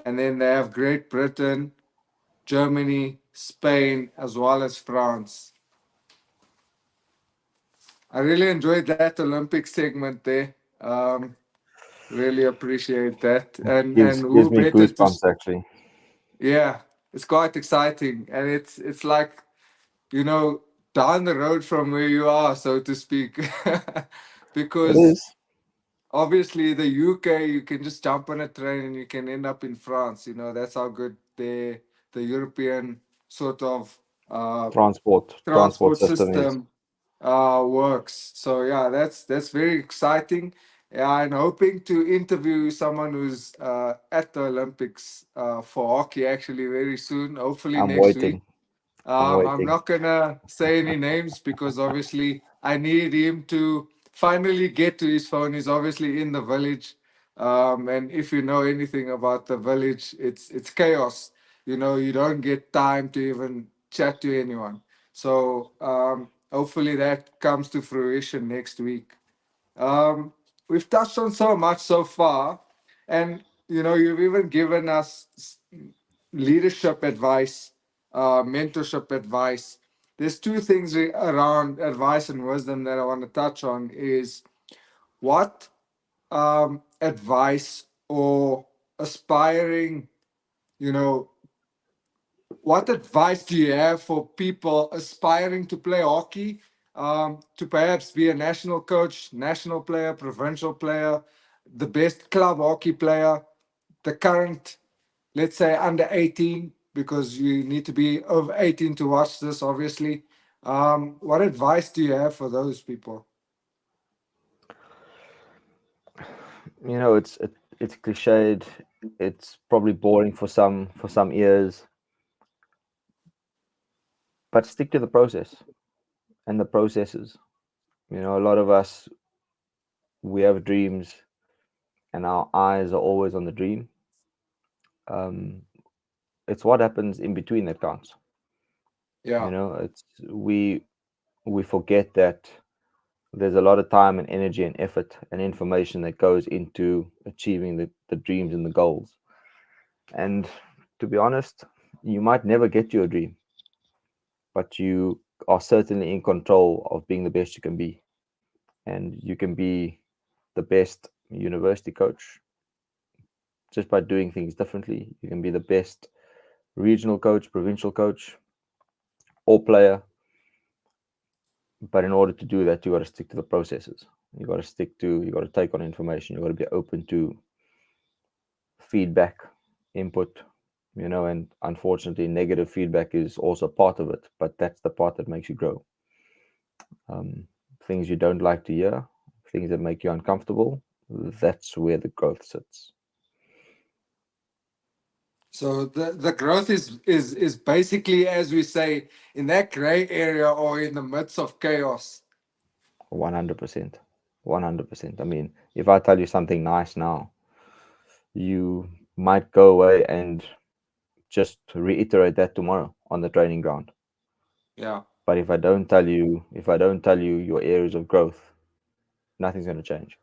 And then they have Great Britain, Germany, Spain, as well as France. I really enjoyed that Olympic segment there. Really appreciate that. And Gives who me better to goosebumps actually. yeah, it's quite exciting, and it's like you know down the road from where you are, so to speak, It because is obviously the UK you can just jump on a train and you can end up in France. That's how good the European sort of uh, transport transport system is. system works. So yeah, that's very exciting. Yeah, I'm hoping to interview someone who's at the Olympics for hockey actually very soon, hopefully I'm next week. waiting. I'm I'm waiting. not gonna say any names because obviously I need him to finally get to his phone. He's obviously in the village, and if you know anything about the village, it's chaos. You don't get time to even chat to anyone. So hopefully that comes to fruition next week. Um, we've touched on so much so far, and you've even given us leadership advice, mentorship advice. There's two things around advice and wisdom that I want to touch on. Is what advice or aspiring, you know, what advice do you have for people aspiring to play hockey, to perhaps be a national coach, national player, provincial player, the best club hockey player, the current, let's say, under 18, because you need to be over 18 to watch this, obviously. What advice do you have for those people? It's cliched. It's probably boring for some ears, but stick to the process and the processes. A lot of us, we have dreams, and our eyes are always on the dream. Um, it's what happens in between that counts. Yeah. It's we forget that there's a lot of time and energy and effort and information that goes into achieving the dreams and the goals. And to be honest, you might never get your dream, but you are certainly in control of being the best you can be. And you can be the best university coach just by doing things differently. You can be the best regional coach, provincial coach, or player. But in order to do that, you got to stick to the processes. You got to take on information. You got to be open to feedback, input, and unfortunately, negative feedback is also part of it, but that's the part that makes you grow. Um, Things you don't like to hear, things that make you uncomfortable, that's where the growth sits. So the growth is basically, as we say, in that gray area or in the midst of chaos. 100%. 100%. I mean, if I tell you something nice now, you might go away and just reiterate that tomorrow on the training ground. Yeah. But if I don't tell you your areas of growth, nothing's going to change.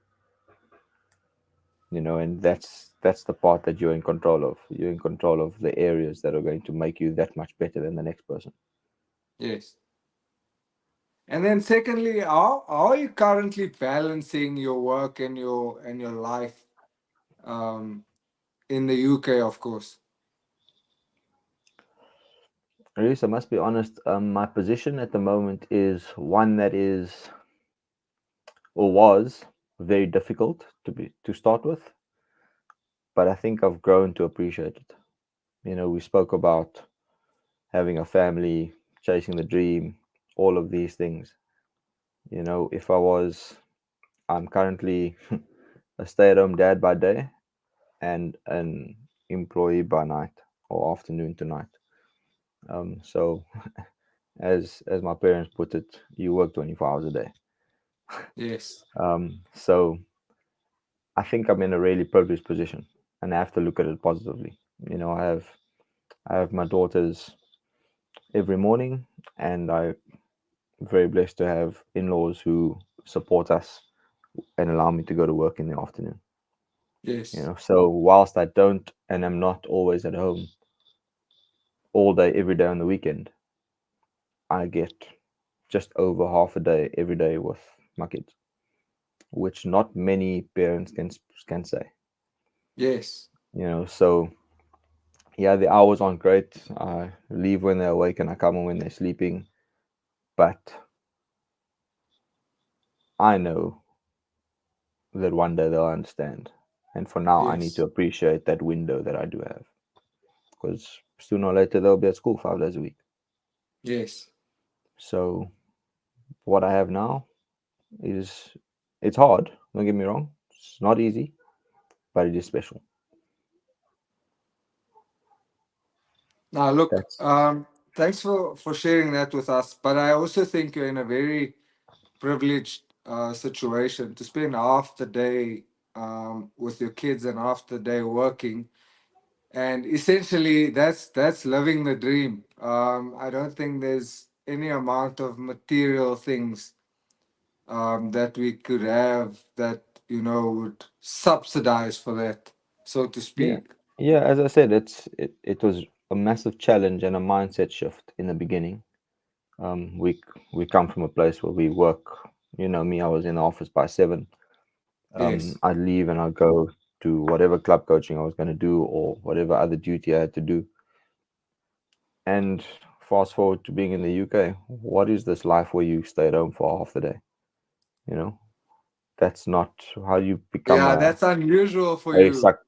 And that's the part that you're in control of. You're in control of the areas that are going to make you that much better than the next person. Yes. And then secondly, how are you currently balancing your work and your life um, in the UK, of course? Reese, I must be honest. My position at the moment is one that is or was very difficult to start with, but I think I've grown to appreciate it. We spoke about having a family, chasing the dream, all of these things. If I was, I'm currently a stay-at-home dad by day and an employee by night or afternoon to night. So as my parents put it, you work 24 hours a day. Yes. So I think I'm in a really privileged position, and I have to look at it positively. I have my daughters every morning, and I'm very blessed to have in-laws who support us and allow me to go to work in the afternoon. Yes. So whilst I don't and am not always at home all day every day on the weekend, I get just over half a day every day with my kids, which not many parents can say. Yes. So yeah, the hours aren't great. I leave when they're awake and I come home when they're sleeping, but I know that one day they'll understand. And for now, I need to Yes. appreciate that window that I do have, because sooner or later they'll be at school 5 days a week. Yes. So what I have now is it's hard. Don't get me wrong. It's not easy, but it is special. Now, look, That's thanks for sharing that with us. But I also think you're in a very privileged situation to spend half the day with your kids and half the day working. And essentially, that's living the dream. I don't think there's any amount of material things that we could have that would subsidize for that, so to yeah, speak. yeah. As I said, it was a massive challenge and a mindset shift in the beginning. We come from a place where we work. Me, I was in the office by 7. Yes, I'd leave and I'd go to whatever club coaching I was going to do or whatever other duty I had to do. And fast forward to being in the UK, what is this life where you stay at home for half the day? You know, that's not how you become yeah, that's unusual for a you. suc-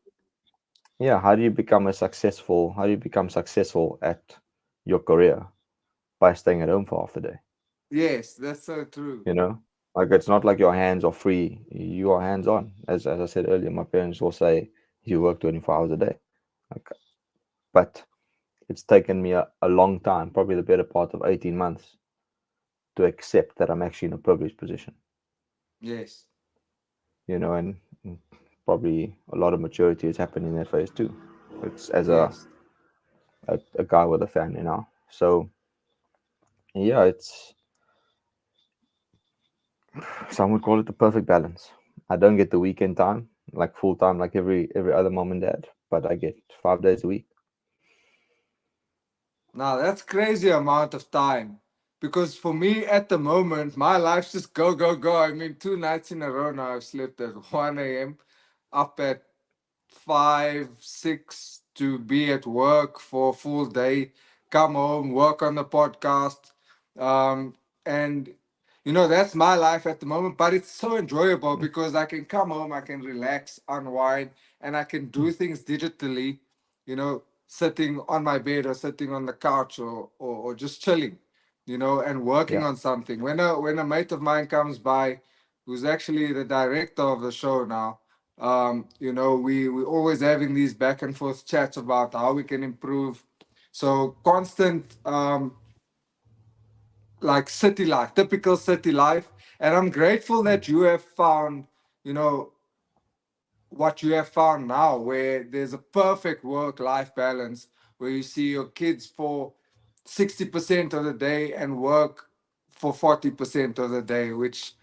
yeah. How do you become successful at your career by staying at home for half the day? Yes, that's so true. You know, like it's not like your hands are free. You are hands on. As I said earlier, my parents will say you work 24 hours a day. Like, but it's taken me a long time, probably the better part of 18 months, to accept that I'm actually in a privileged position. Yes, And probably a lot of maturity has happened in that phase too. It's as yes. a guy with a family now. So yeah, it's some would call it the perfect balance. I don't get the weekend time, like full time, like every other mom and dad, but I get 5 days a week. Now that's crazy amount of time. Because for me at the moment, my life's just go, go, go. I mean, 2 nights in a row now I've slept at 1 a.m., up at 5, 6 to be at work for a full day, come home, work on the podcast. And that's my life at the moment, but it's so enjoyable because I can come home, I can relax, unwind, and I can do things digitally, sitting on my bed or sitting on the couch or just chilling, and working Yeah, on something. When a mate of mine comes by, who's actually the director of the show now, we always having these back and forth chats about how we can improve. So constant, like city life, typical city life. And I'm grateful that you have found, you know, what you have found now, where there's a perfect work-life balance, where you see your kids for 60% of the day and work for 40% of the day, which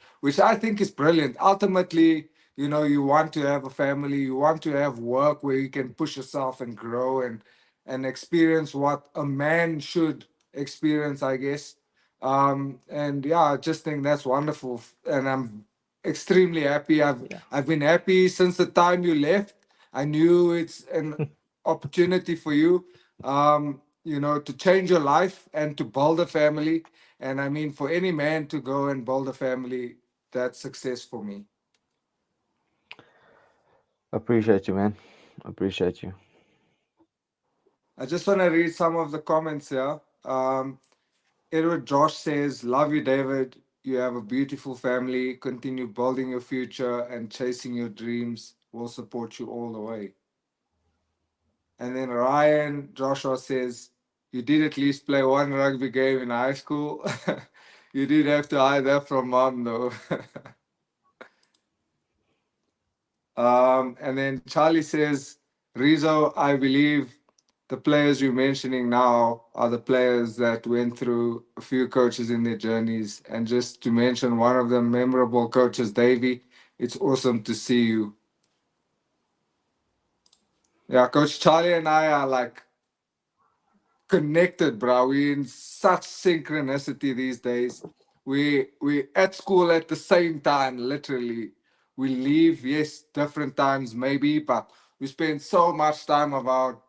I think is brilliant. Ultimately, you want to have a family, you want to have work where you can push yourself and grow and experience what a man should experience, I guess. And yeah, I just think that's wonderful, and I'm extremely happy. Yeah. I've been happy since the time you left. I knew it's an opportunity for you, to change your life and to build a family. And I mean, for any man to go and build a family, that's success for me. Appreciate you, man. Appreciate you. I just want to read some of the comments here. Edward Josh says, "Love you, David. You have a beautiful family. Continue building your future and chasing your dreams. We'll support you all the way." And then Ryan Joshua says, "You did at least play one rugby game in high school. You did have to hide that from mom, though." And then Charlie says, "Rizzo, I believe the players you're mentioning now are the players that went through a few coaches in their journeys. And just to mention one of them, memorable coaches, Davey, it's awesome to see you." Yeah, Coach Charlie and I are like connected, bro. We in such synchronicity these days. We at school at the same time, literally. We leave, yes, different times maybe, but we spend so much time of our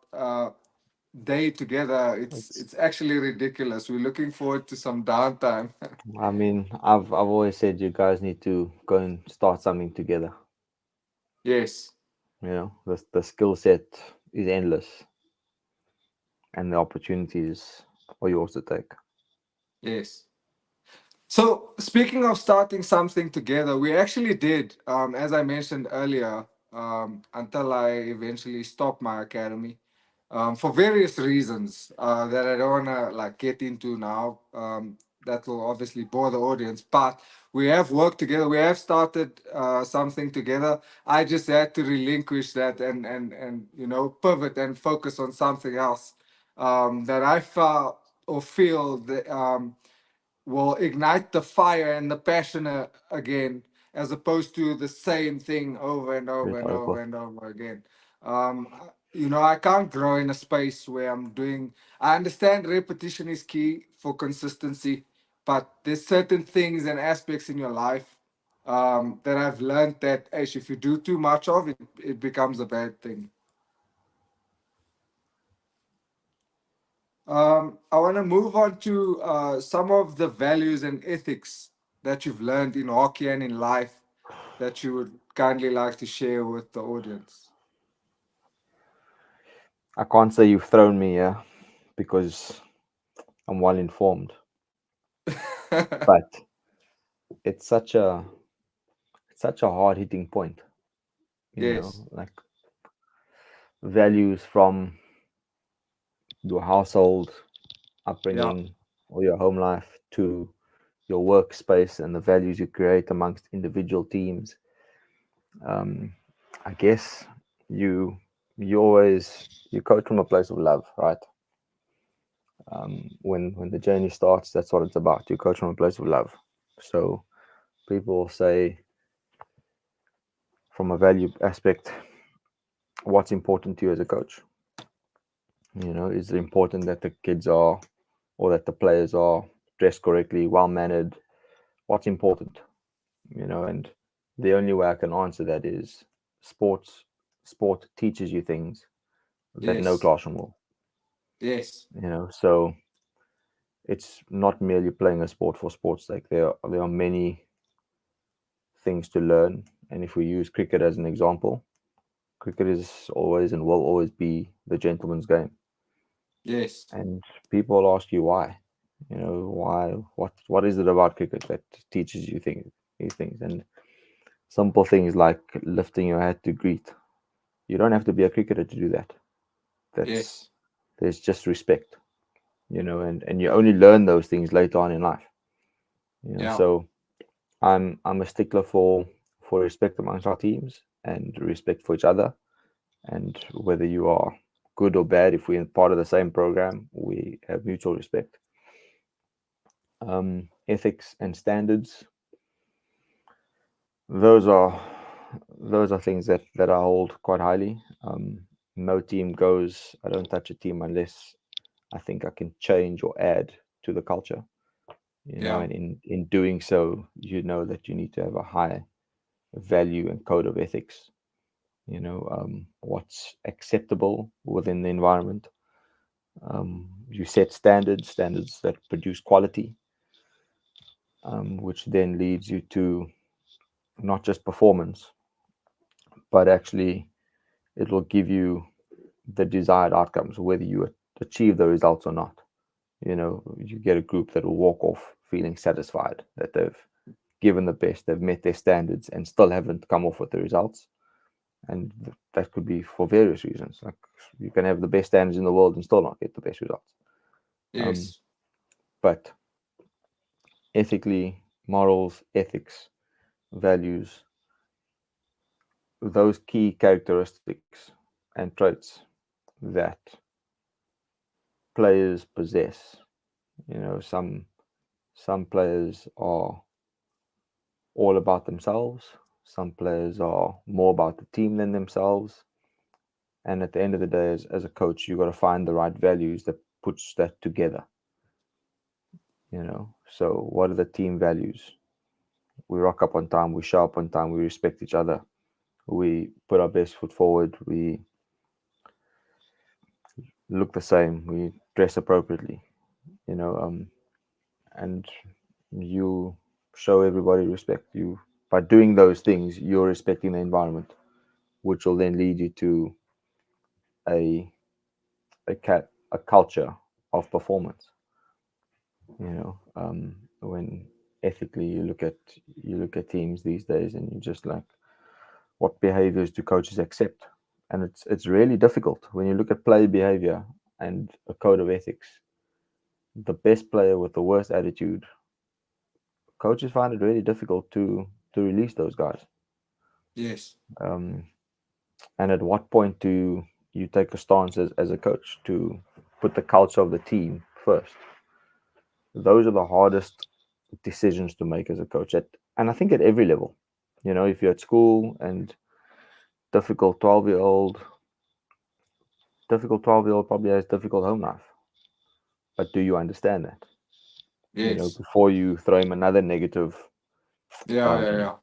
day together. It's It's. it's actually ridiculous. We're looking forward to some downtime. I mean, I've always said you guys need to go and start something together. Yes, You know, the skill set is endless, and the opportunities are yours to take. yes. So, speaking of starting something together, we actually did, as I mentioned earlier, until I eventually stopped my academy, for various reasons that I don't want to like get into now. That will obviously bore the audience, but we have worked together. We have started something together. I just had to relinquish that and pivot and focus on something else that I felt or feel that. Will ignite the fire and the passion again, as opposed to the same thing over and over and over Recycle. and over again. I can't grow in a space where I'm doing. I understand repetition is key for consistency, but there's certain things and aspects in your life that I've learned that if you do too much of it, it becomes a bad thing. I want to move on to some of the values and ethics that you've learned in hockey and in life that you would kindly like to share with the audience. I can't say you've thrown me here because I'm well informed, but it's such a hard hitting point. You know, Yes. like values from your household Yeah. upbringing or your home life to your workspace and the values you create amongst individual teams. Um, I guess you you coach from a place of love, right? When the journey starts, that's what it's about. You coach from a place of love. So people say, from a value aspect, what's important to you as a coach? You know, is it important that the kids are or that the players are dressed correctly, well mannered? What's important? You know, and the only way I can answer that is sports. Sport teaches you things that no Yes. classroom will. Yes. You know, so it's not merely playing a sport for sport's sake. There are many things to learn, and if we use cricket as an example, cricket is always and will always be the gentleman's game. Yes. And people ask you why. You know, why? What is it about cricket that teaches you these things? And simple things like lifting your hat to greet. You don't have to be a cricketer to do that. That's Yes. there's just respect, you know, and you only learn those things later on in life. You know, Yeah. so I'm a stickler for respect amongst our teams. and respect for each other. And whether you are good or bad, if we're part of the same program, we have mutual respect. Ethics and standards, those are those are things that I hold quite highly. No team goes, I don't touch a team unless I think I can change or add to the culture. Yeah. And in doing so, you know that you need to have a high value and code of ethics. What's acceptable within the environment. You set standards that produce quality, which then leads you to not just performance, but actually it will give you the desired outcomes, whether you achieve the results or not. You get a group that will walk off feeling satisfied that they've given the best, they've met their standards, and still haven't come off with the results. And that could be for various reasons. Like you can have the best standards in the world and still not get the best results. Um, Yes. but ethically, morals, ethics, values, those key characteristics and traits that players possess. Some players are all about themselves. Some players are more about the team than themselves. And at the end of the day, as a coach, you got to find the right values that puts that together. So what are the team values? We rock up on time, we show up on time, we respect each other, we put our best foot forward, we look the same, we dress appropriately, you know, and you show everybody respect. You By doing those things, you're respecting the environment, which will then lead you to a a culture of performance. When ethically you look at teams these days, and you just like, what behaviors do coaches accept? And it's really difficult when you look at play behavior and a code of ethics. The best player with the worst attitude, coaches find it really difficult to release those guys. Yes. Um, and at what point do you take a stance as a coach to put the culture of the team first? Those are the hardest decisions to make as a coach, and I think at every level. If you're at school and difficult 12-year old probably has difficult home life, but do you understand that? Yes. Before you throw him another negative Yeah. Yeah. um, Yeah.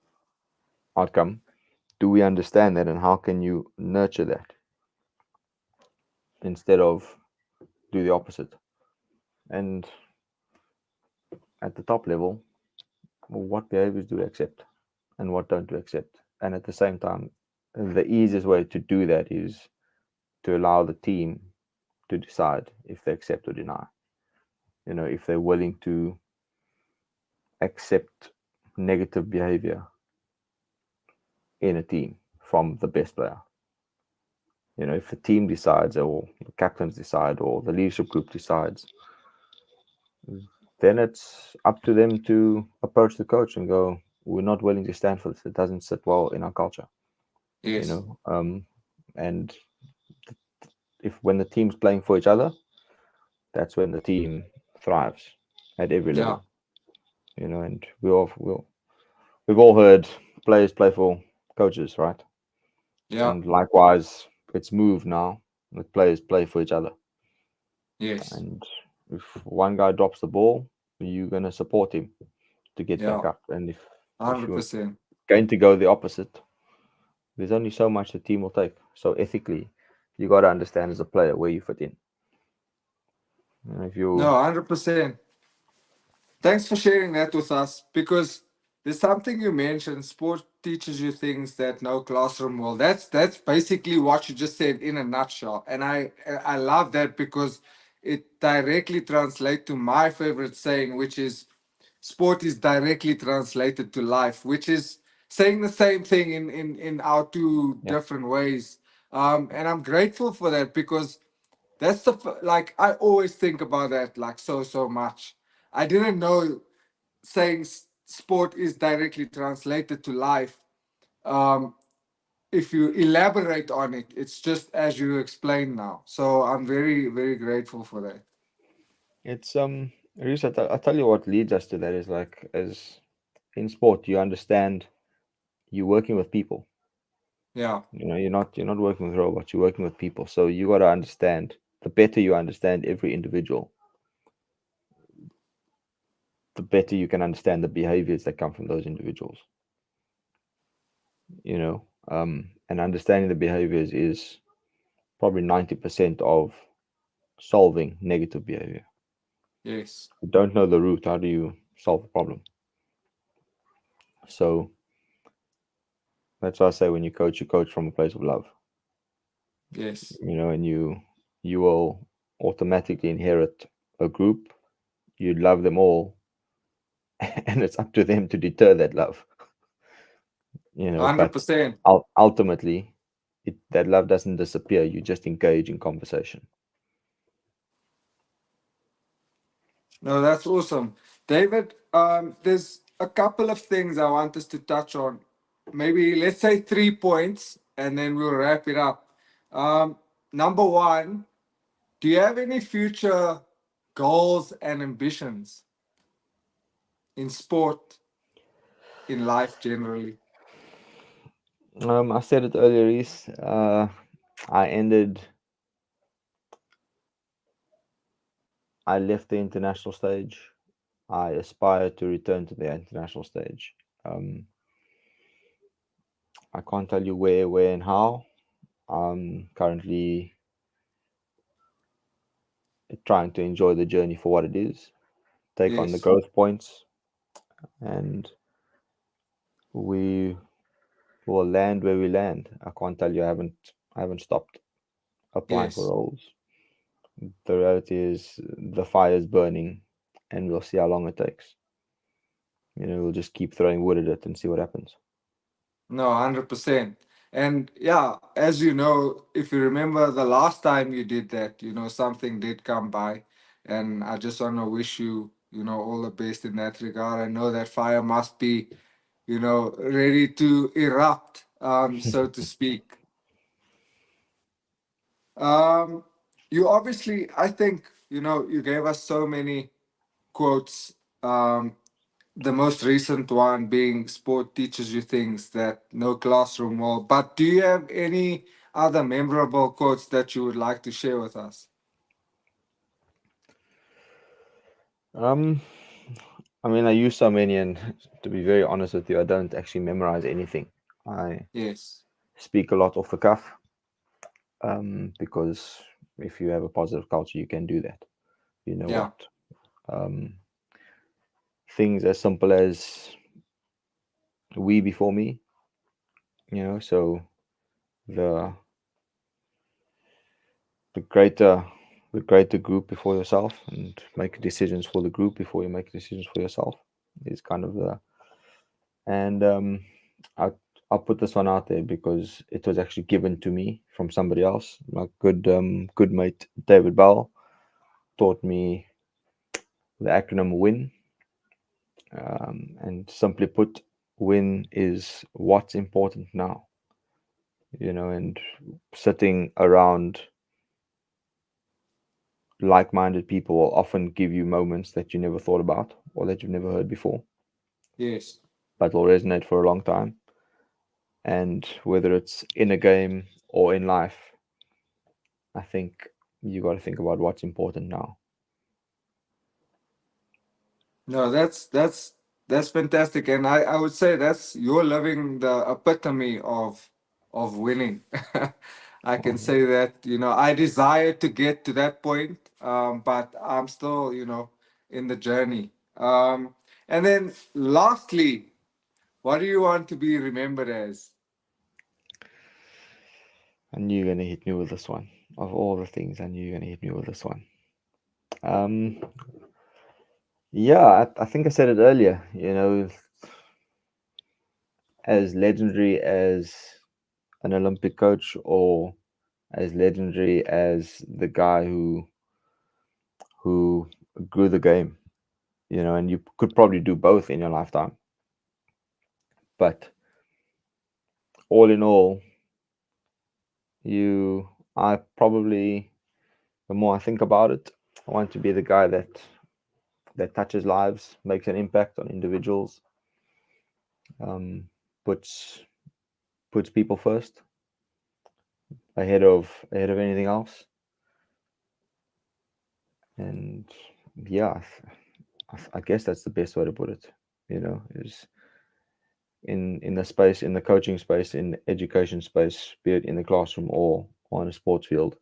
outcome, do we understand that, and how can you nurture that instead of do the opposite? And at the top level, what behaviors do we accept and what don't we accept? And at the same time, the easiest way to do that is to allow the team to decide if they accept or deny. If they're willing to accept negative behavior in a team from the best player. If the team decides, or the captains decide, or the leadership group decides, then it's up to them to approach the coach and go, "We're not willing to stand for this. It doesn't sit well in our culture." You Yes. know, um, and if when the team's playing for each other, that's when the team thrives at every Yeah. level. And we've all heard players play for coaches, right? Yeah. And likewise, it's moved now. The players play for each other. Yes. And if one guy drops the ball, you're gonna support him to get back Yeah. up. And if Hundred you're percent. going to go the opposite, there's only so much the team will take. So ethically, you got to understand as a player where you fit in. If you, No, 100%. Thanks for sharing that with us because there's something you mentioned. Sport teaches you things that no classroom will. That's basically what you just said in a nutshell, and I love that because it directly translates to my favorite saying, which is sport is directly translated to life, which is saying the same thing in our two yeah, different ways. And I'm grateful for that because that's like I always think about that like so much. I didn't know saying sport is directly translated to life. Um, if you elaborate on it, it's just as you explained now. So I'm very, very grateful for that. It's Reese, I tell you what leads us to that is like as in sport, you understand you're working with people. Yeah. You're not working with robots. You're working with people. So you got to understand. The better you understand every individual, the better you can understand the behaviors that come from those individuals. And understanding the behaviors is probably 90% of solving negative behavior. Yes. If you don't know the root, how do you solve the problem? So that's why I say when you coach from a place of love. Yes. And you will automatically inherit a group. You love them all, and it's up to them to deter that love. But 100%. ultimately, that love doesn't disappear. You just engage in conversation. No, that's awesome. David, there's a couple of things I want us to touch on. Maybe let's say 3 points and then we'll wrap it up. Number one, do you have any future goals and ambitions in sport, in life generally? I said it earlier, Reese. I ended. I left the international stage. I aspire to return to the international stage. Um, I can't tell you where, and how. I'm currently trying to enjoy the journey for what it is, take on the Yes. growth points, and we will land where we land. I can't tell you I haven't stopped applying for Yes. roles. The reality is the fire is burning, and we'll see how long it takes. We'll just keep throwing wood at it and see what happens. No, 100%. And yeah, as you know, if you remember the last time you did that, something did come by. And I just want to wish you, all the best in that regard. I know that fire must be, ready to erupt, so to speak. Um, you obviously, I think, you gave us so many quotes. The most recent one being sport teaches you things that no classroom will. But do you have any other memorable quotes that you would like to share with us? Um, I mean, I use so many, and to be very honest with you, I don't actually memorize anything. I Yes. speak a lot off the cuff, because if you have a positive culture, you can do that. You know Yeah. what? Um, Things as simple as we before me. So the the greater the greater group before yourself, and make decisions for the group before you make decisions for yourself is kind of the and I I'll put this one out there because it was actually given to me from somebody else. My good mate David Bell taught me the acronym WIN, and simply put, WIN is what's important now. And sitting around like-minded people will often give you moments that you never thought about or that you've never heard before, Yes. but will resonate for a long time. And whether it's in a game or in life, I think you got to think about what's important now. No, that's fantastic, and I would say that's you're living the epitome of winning. I can Um, say that I desire to get to that point, but I'm still in the journey. And then lastly, what do you want to be remembered as? I knew you're going to hit me with this one. Of all the things, I knew you're going to hit me with this one. Um, yeah, I think I said it earlier. As legendary as an Olympic coach, or as legendary as the guy who grew the game. And you could probably do both in your lifetime. But all in all, I probably, the more I think about it, I want to be the guy that touches lives, makes an impact on individuals, um, puts puts people first ahead of anything else. And yeah, I guess that's the best way to put it. Is in the space, in the coaching space, in the education space, be it in the classroom or on a sports field,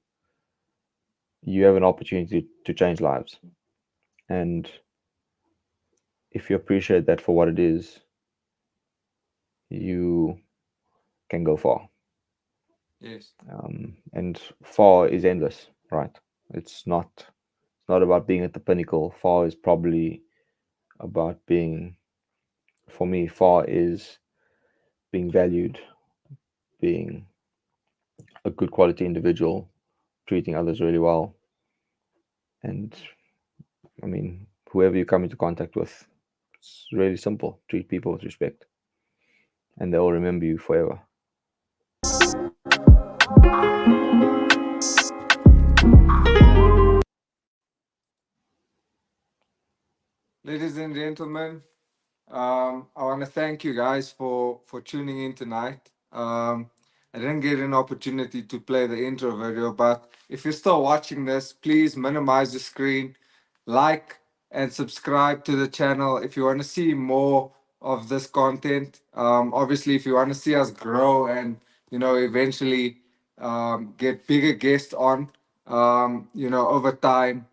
you have an opportunity to change lives. And if you appreciate that for what it is, you can go far. Yes. And far is endless, right? It's not about being at the pinnacle. Far is probably about being, for me, far is being valued, being a good quality individual, treating others really well. And I mean, whoever you come into contact with, it's really simple. Treat people with respect, and they'll remember you forever. Ladies and gentlemen, I want to thank you guys for tuning in tonight. I didn't get an opportunity to play the intro video, but if you're still watching this, please minimize the screen, like and subscribe to the channel if you want to see more of this content. Obviously, if you want to see us grow and eventually get bigger guests on, over time,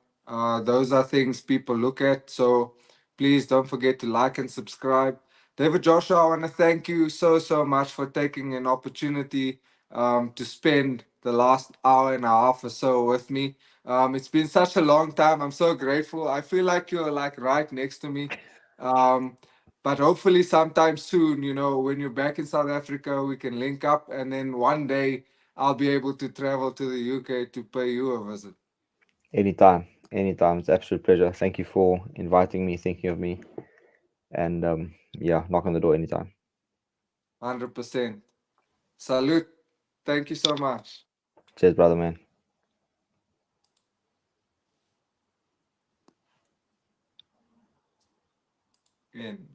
those are things people look at. So please don't forget to like and subscribe. David Joshua, I want to thank you so much for taking an opportunity to spend the last hour and a half or so with me. It's been such a long time. I'm so grateful. I feel like you're like right next to me. Um, but hopefully, sometime soon, when you're back in South Africa, we can link up, and then one day I'll be able to travel to the UK to pay you a visit. Anytime, anytime. It's an absolute pleasure. Thank you for inviting me, thinking of me, and yeah, knock on the door anytime. 100%. Salute. Thank you so much. Cheers, brother, man. Again.